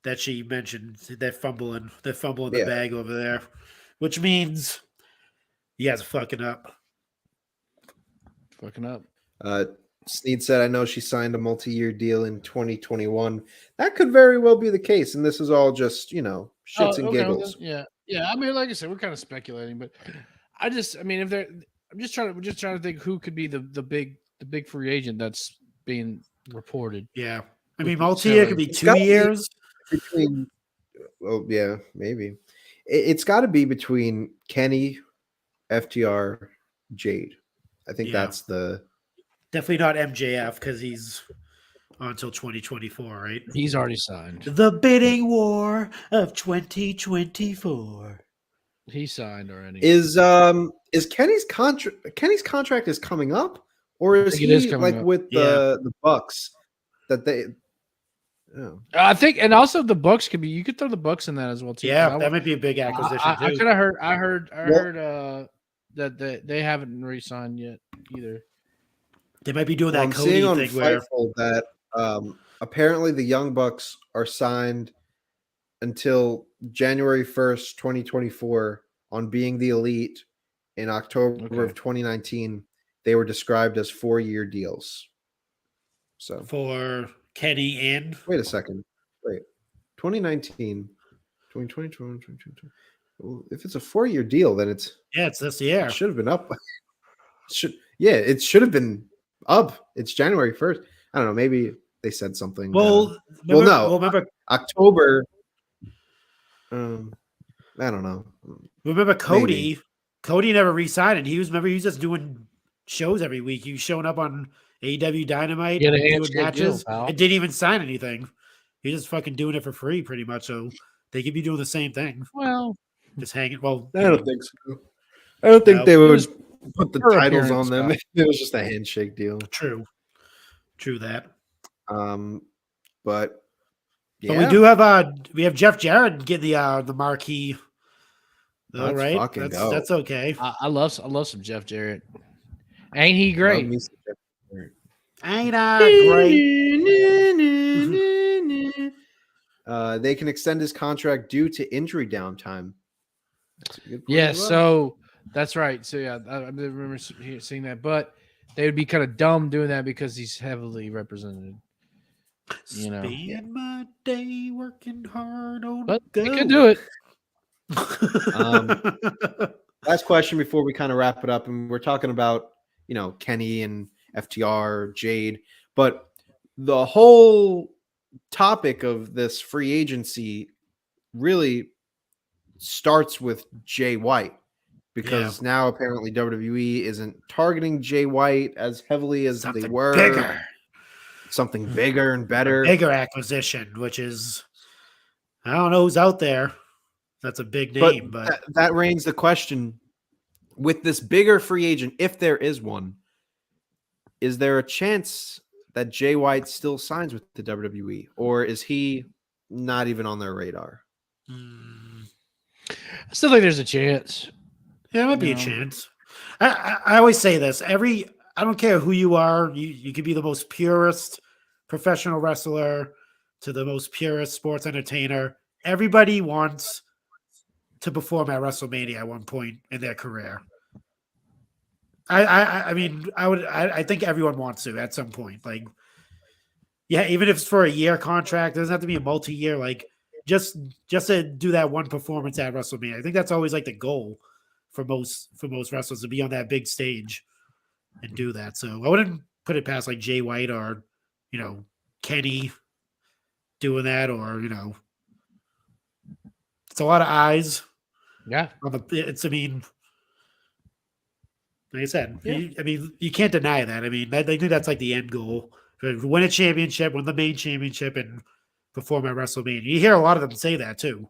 that she mentioned. That fumble in the bag over there, which means you guys are fucking up. Fucking up. Sneed said, "I know she signed a multi-year deal in 2021. That could very well be the case, and this is all just shits and giggles." Yeah. I mean, like I said, we're kind of speculating, but I mean, if they're, we're just trying to think who could be the big free agent that's being reported. Yeah, I mean, multi-year could be 2 years. Between, well, yeah, maybe it's got to be between Kenny, FTR, Jade. I think that's the. Definitely not MJF because he's on until 2024, right? He's already signed. The bidding war of 2024. He signed already. Is Kenny's contract? Kenny's contract is coming up, or is he like up with the Bucks that they? Oh. I think, and also the Bucks could be. You could throw the Bucks in that as well too. Yeah, that might be a big acquisition. I could have heard. I heard that they haven't re-signed yet either. They might be doing that. I'm Cody seeing on thing Fightful that apparently the Young Bucks are signed until January 1st, 2024 on Being the Elite in October of 2019. They were described as 4-year deals. So for Kenny and wait a second. Wait. 2019, 2020, 2022. Well, if it's a 4-year deal, then it's this year. It should have been up. It should have been up. It's January 1st. I don't know. Maybe they said something. Remember October. I don't know. Remember Cody? Maybe. Cody never re-signed. He was just doing shows every week. He was showing up on AEW Dynamite, doing matches, and didn't even sign anything. He's just fucking doing it for free, pretty much. So they could be doing the same thing. Well, just hanging. Well, I don't think so. I don't think they would put the titles on them. It was just a handshake deal. True that. But yeah. But we do have Jeff Jarrett get the marquee. All right, that's okay. I love some Jeff Jarrett. Ain't he great? Ain't I great? They can extend his contract due to injury downtime. That's a good point so that's right. So yeah, I remember seeing that, but they would be kind of dumb doing that because he's heavily represented. Spend my day working hard on. But they can do it. Last question before we kind of wrap it up, and we're talking about Kenny and FTR, Jade, but the whole topic of this free agency really starts with Jay White. because now apparently WWE isn't targeting Jay White as heavily as they were. Bigger. Something bigger and better. Bigger acquisition, which is, I don't know who's out there. That's a big name, but that reigns the question with this bigger free agent, if there is one, is there a chance that Jay White still signs with the WWE, or is he not even on their radar? I still think there's a chance. Yeah, it might be a chance. I always say this. I don't care who you are. You could be the most purest professional wrestler to the most purest sports entertainer. Everybody wants to perform at WrestleMania at one point in their career. I think everyone wants to at some point. Like, yeah, even if it's for a year contract, it doesn't have to be a multi-year. Like, just to do that one performance at WrestleMania. I think that's always like the goal for most wrestlers, to be on that big stage and do that. So I wouldn't put it past like Jay White or, Kenny doing that, or, it's a lot of eyes. Yeah. Like I said, you can't deny that. I think that's like the end goal. Win a championship, win the main championship, and perform at WrestleMania. You hear a lot of them say that too.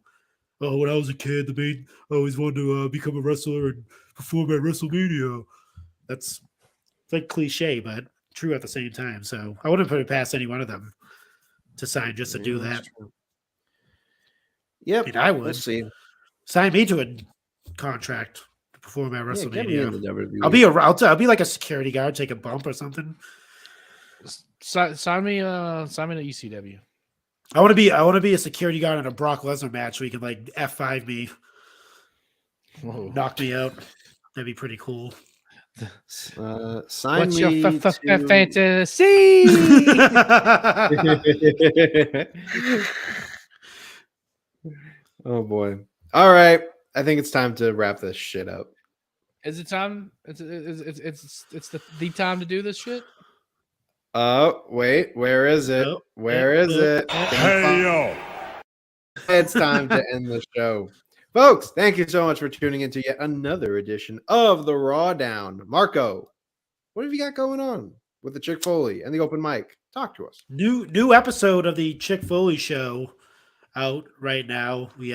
Oh, when I was a kid, I always wanted to become a wrestler and perform at WrestleMania. It's like cliche, but true at the same time. So I wouldn't put it past any one of them to sign just to do that. Yep, I would. Let's see. Sign me to a contract to perform at WrestleMania. Get me in the WWE. I'll be like a security guard, take a bump or something. Sign me to ECW. I want to be a security guard in a Brock Lesnar match where you can like F5 me, knock me out. That'd be pretty cool. Sign What's me your to... fantasy? Oh boy! All right, I think it's time to wrap this shit up. Is it time? It's the time to do this shit. Oh wait, where is it? Where is it? Hey yo! It's time to end the show. Folks, thank you so much for tuning into yet another edition of the RAWDOWN. Marco, what have you got going on with the Chick Foley and the open mic? Talk to us. New episode of the Chick Foley show out right now. We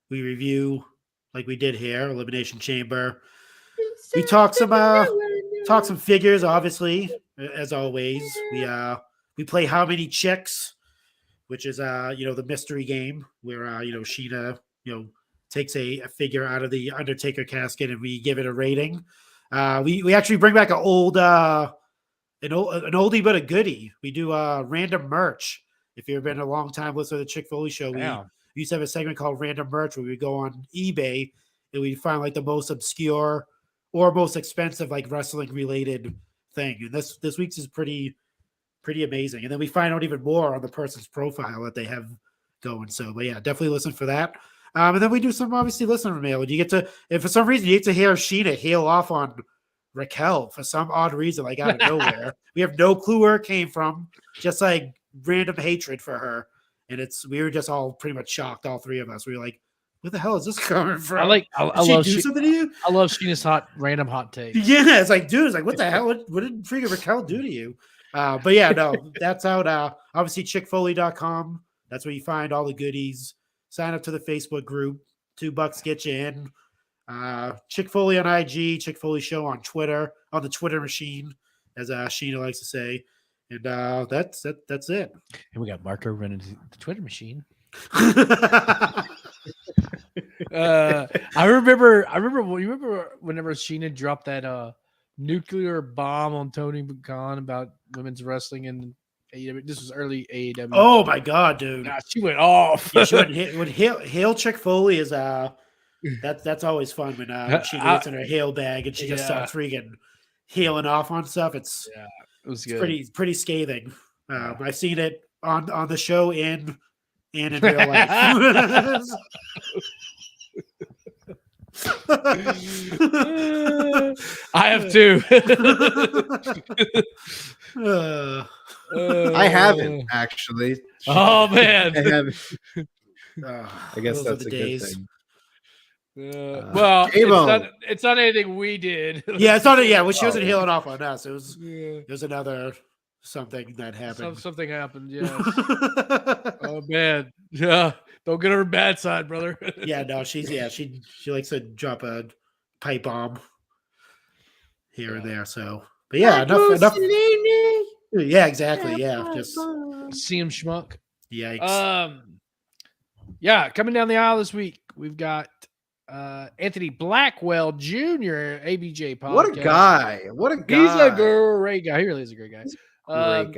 review, like we did here, Elimination Chamber. We talk some figures, obviously, as always. We play How Many Chicks, which is the mystery game where Sheena takes a figure out of the Undertaker casket and we give it a rating. We actually bring back an oldie but a goodie. We do random merch. If you've been a long time listener to the Chick Foley show, we used to have a segment called Random Merch where we go on eBay and we find like the most obscure or most expensive like wrestling related thing. And this week's is pretty amazing. And then we find out even more on the person's profile that they have going. So, but yeah, definitely listen for that. And then we do some obviously listener mail. And you get to, if for some reason you get to hear Sheena hail off on Raquel for some odd reason, like out of nowhere. We have no clue where it came from. Just like random hatred for her. And we were just all pretty much shocked, all three of us. We were like, where the hell is this coming from? I love something to you? I love Sheena's random hot take. Yeah, it's like, dude, it's like, what the hell? What did freaking Raquel do to you? But yeah, no, that's out. Obviously, chickfoley.com. That's where you find all the goodies. Sign up to the Facebook group. $2 get you in. Chick Foley on IG, Chick Foley Show on Twitter, on the Twitter machine, as Sheena likes to say. And that's it. And we got Marco running the Twitter machine. I remember whenever Sheena dropped that nuclear bomb on Tony Khan about women's wrestling and AEW. This was early AEW. Oh my god, dude! Nah, she went off. Yeah, she went hail Chick Foley is that's always fun when she gets in her hail bag and she just starts freaking hailing off on stuff. It was pretty scathing. I've seen it on the show and in real life. I have too. I haven't actually. Oh man, I haven't. I guess that's a good thing. Well, it's not anything we did. Yeah, it's not. Yeah, well, she wasn't healing off on us. It was another something that happened. Something happened. Yeah. Oh man. Yeah. Don't get her bad side, brother. Yeah. No, she likes to drop a pipe bomb here and there. So, but yeah, enough. Yeah, exactly. Yeah, just CM Schmuck. Yikes. Yeah, coming down the aisle this week, we've got Anthony Blackwell Jr. ABJ podcast. What a guy! What a guy! He's a great guy. He really is a great guy. Great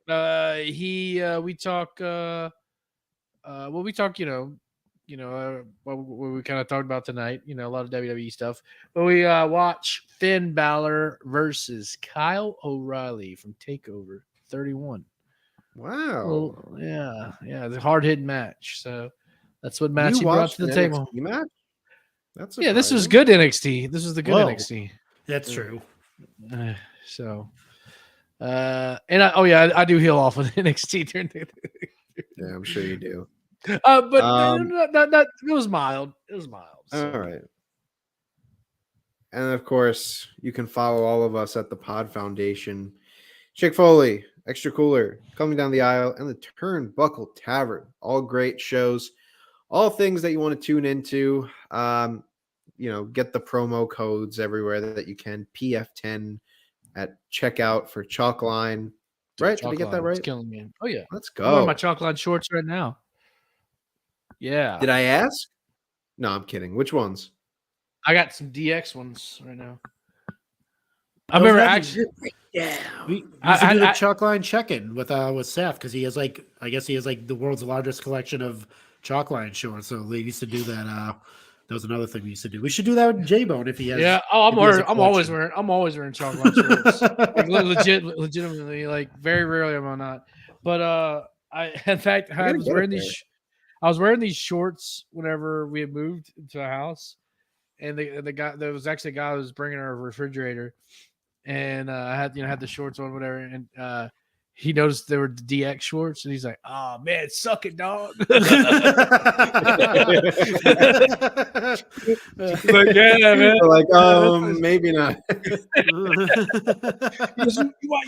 guy. We talk. We talk. What we kind of talked about tonight. A lot of WWE stuff. But we watch Finn Balor versus Kyle O'Reilly from Takeover 31. Wow. Well, yeah, the hard hitting match. So that's what match he brought to the table. Match? This was good NXT. This is the good NXT. That's true. And I do heal off with NXT during the. Yeah, I'm sure you do. But it was mild. It was mild. So. All right. And of course, you can follow all of us at the Pod Foundation, Chick Foley, Extra Cooler, Coming Down the Aisle, and the Turnbuckle Tavern. All great shows. All things that you want to tune into. Get the promo codes everywhere that you can. PF10 at checkout for Chalkline. Right? Did I get that right? It's killing me. Oh, yeah. Let's go. I'm wearing my Chalkline shorts right now. Yeah. Did I ask? No, I'm kidding. Which ones? I got some DX ones right now. I remember actually. Yeah, we used to do the Chalkline check-in with Seth because he has the world's largest collection of Chalkline shorts. So they used to do that. That was another thing we used to do. We should do that with J-Bone if he has. Yeah. Oh, I'm always wearing Chalkline shorts. Like, legitimately, like very rarely am I not. But I was wearing these shorts whenever we had moved into a house, and the guy there was actually a guy who was bringing our refrigerator. And I had the shorts on, whatever, and he noticed there were DX shorts, and he's like, "Oh man, suck it, dog." Like, yeah, man. Like, maybe not.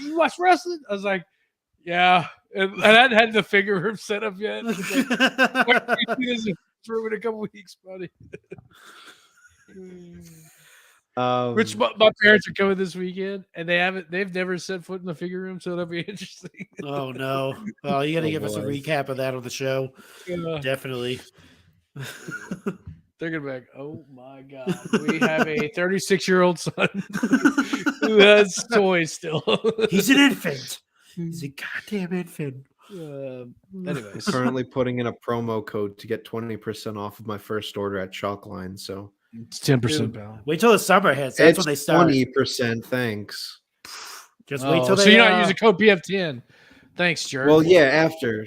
You watch wrestling? I was like, yeah, and I hadn't had the figure room set up yet. For in a couple weeks, buddy. Which my parents are coming this weekend, and they've never set foot in the figure room, so it'll be interesting. Oh no! Well, you got to give us a recap of that on the show. Yeah. Definitely. They're gonna be like, "Oh my god, we have a 36-year-old son who has toys still. He's an infant. He's a goddamn infant." Anyways, currently putting in a promo code to get 20% off of my first order at Chalkline. So. It's 10%, pal. Wait till the summer hits. That's when they start. 20%. Thanks. Just wait till they. So you're not using code PF10. Thanks, jerk. Well, yeah. After.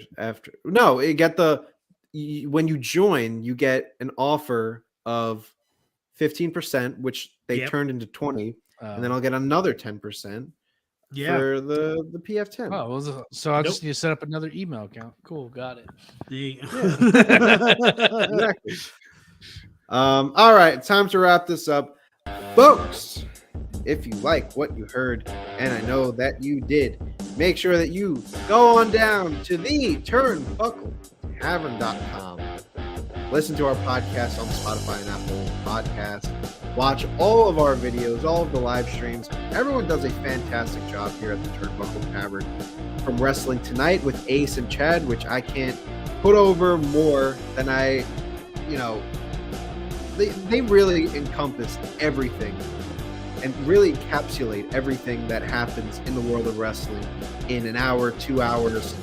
No, you get when you join, you get an offer of 15%, which they turned into 20, and then I'll get another 10%. For the PF10. Oh, well, so I just need to set up another email account. Cool, got it. Exactly. All right, time to wrap this up, folks. If you like what you heard, and I know that you did, make sure that you go on down to the turnbuckletavern.com. Listen to our podcast on Spotify and Apple Podcasts. Watch all of our videos, all of the live streams. Everyone does a fantastic job here at the Turnbuckle Tavern. From Wrestling Tonight with Ace and Chad, which I can't put over more than they really encompass everything and really encapsulate everything that happens in the world of wrestling in an hour, 2 hours.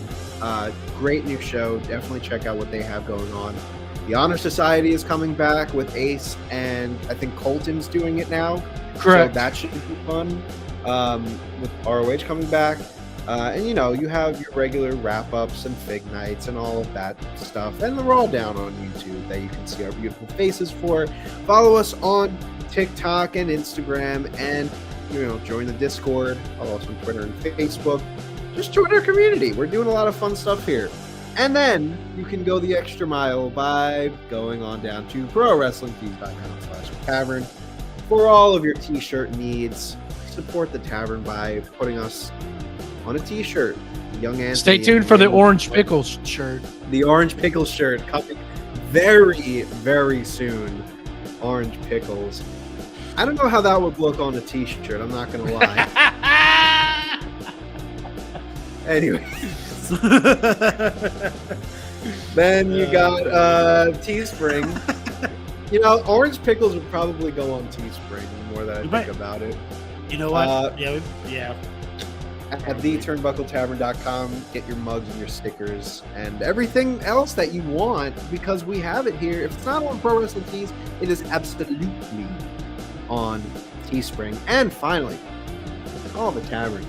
Great new show. Definitely check out what they have going on. The Honor Society is coming back with Ace, and I think Colton's doing it now. Correct. So that should be fun. With ROH coming back. And you have your regular wrap-ups and fig nights and all of that stuff, and the RAWDOWN on YouTube that you can see our beautiful faces for. Follow us on TikTok and Instagram, and join the Discord. Follow us on Twitter and Facebook. Just join our community. We're doing a lot of fun stuff here. And then you can go the extra mile by going on down to prowrestlingtees.com/tavern for all of your t-shirt needs. Support the tavern by putting us on a t-shirt. Young Anthony. Stay tuned for the orange pickles shirt. The orange pickles shirt coming very, very soon. Orange pickles. I don't know how that would look on a t-shirt. I'm not going to lie. Anyway. Then you got Teespring. You know, orange pickles would probably go on Teespring the more that I think about it. You know what? Yeah. At theturnbuckletavern.com, get your mugs and your stickers and everything else that you want, because we have it here. If it's not on Pro Wrestling Tees, it is absolutely on Teespring. And finally, call the tavern.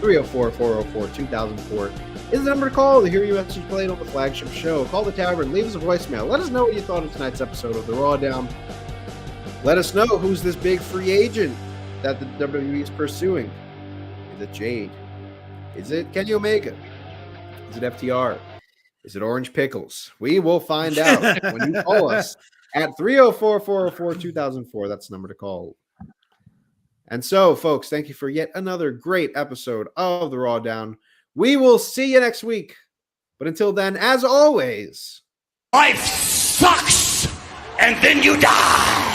304-404-2004 is the number to call to hear your message played on the flagship show. Call the tavern, leave us a voicemail. Let us know what you thought of tonight's episode of the RAWDOWN. Let us know who's this big free agent that the WWE is pursuing. Is it Jade? Is it Kenny Omega? Is it FTR? Is it Orange Pickles? We will find out when you call us at 304-404-2004. That's the number to call. And so, folks, thank you for yet another great episode of the RAWDOWN. We will see you next week. But until then, as always, Life sucks, and then you die.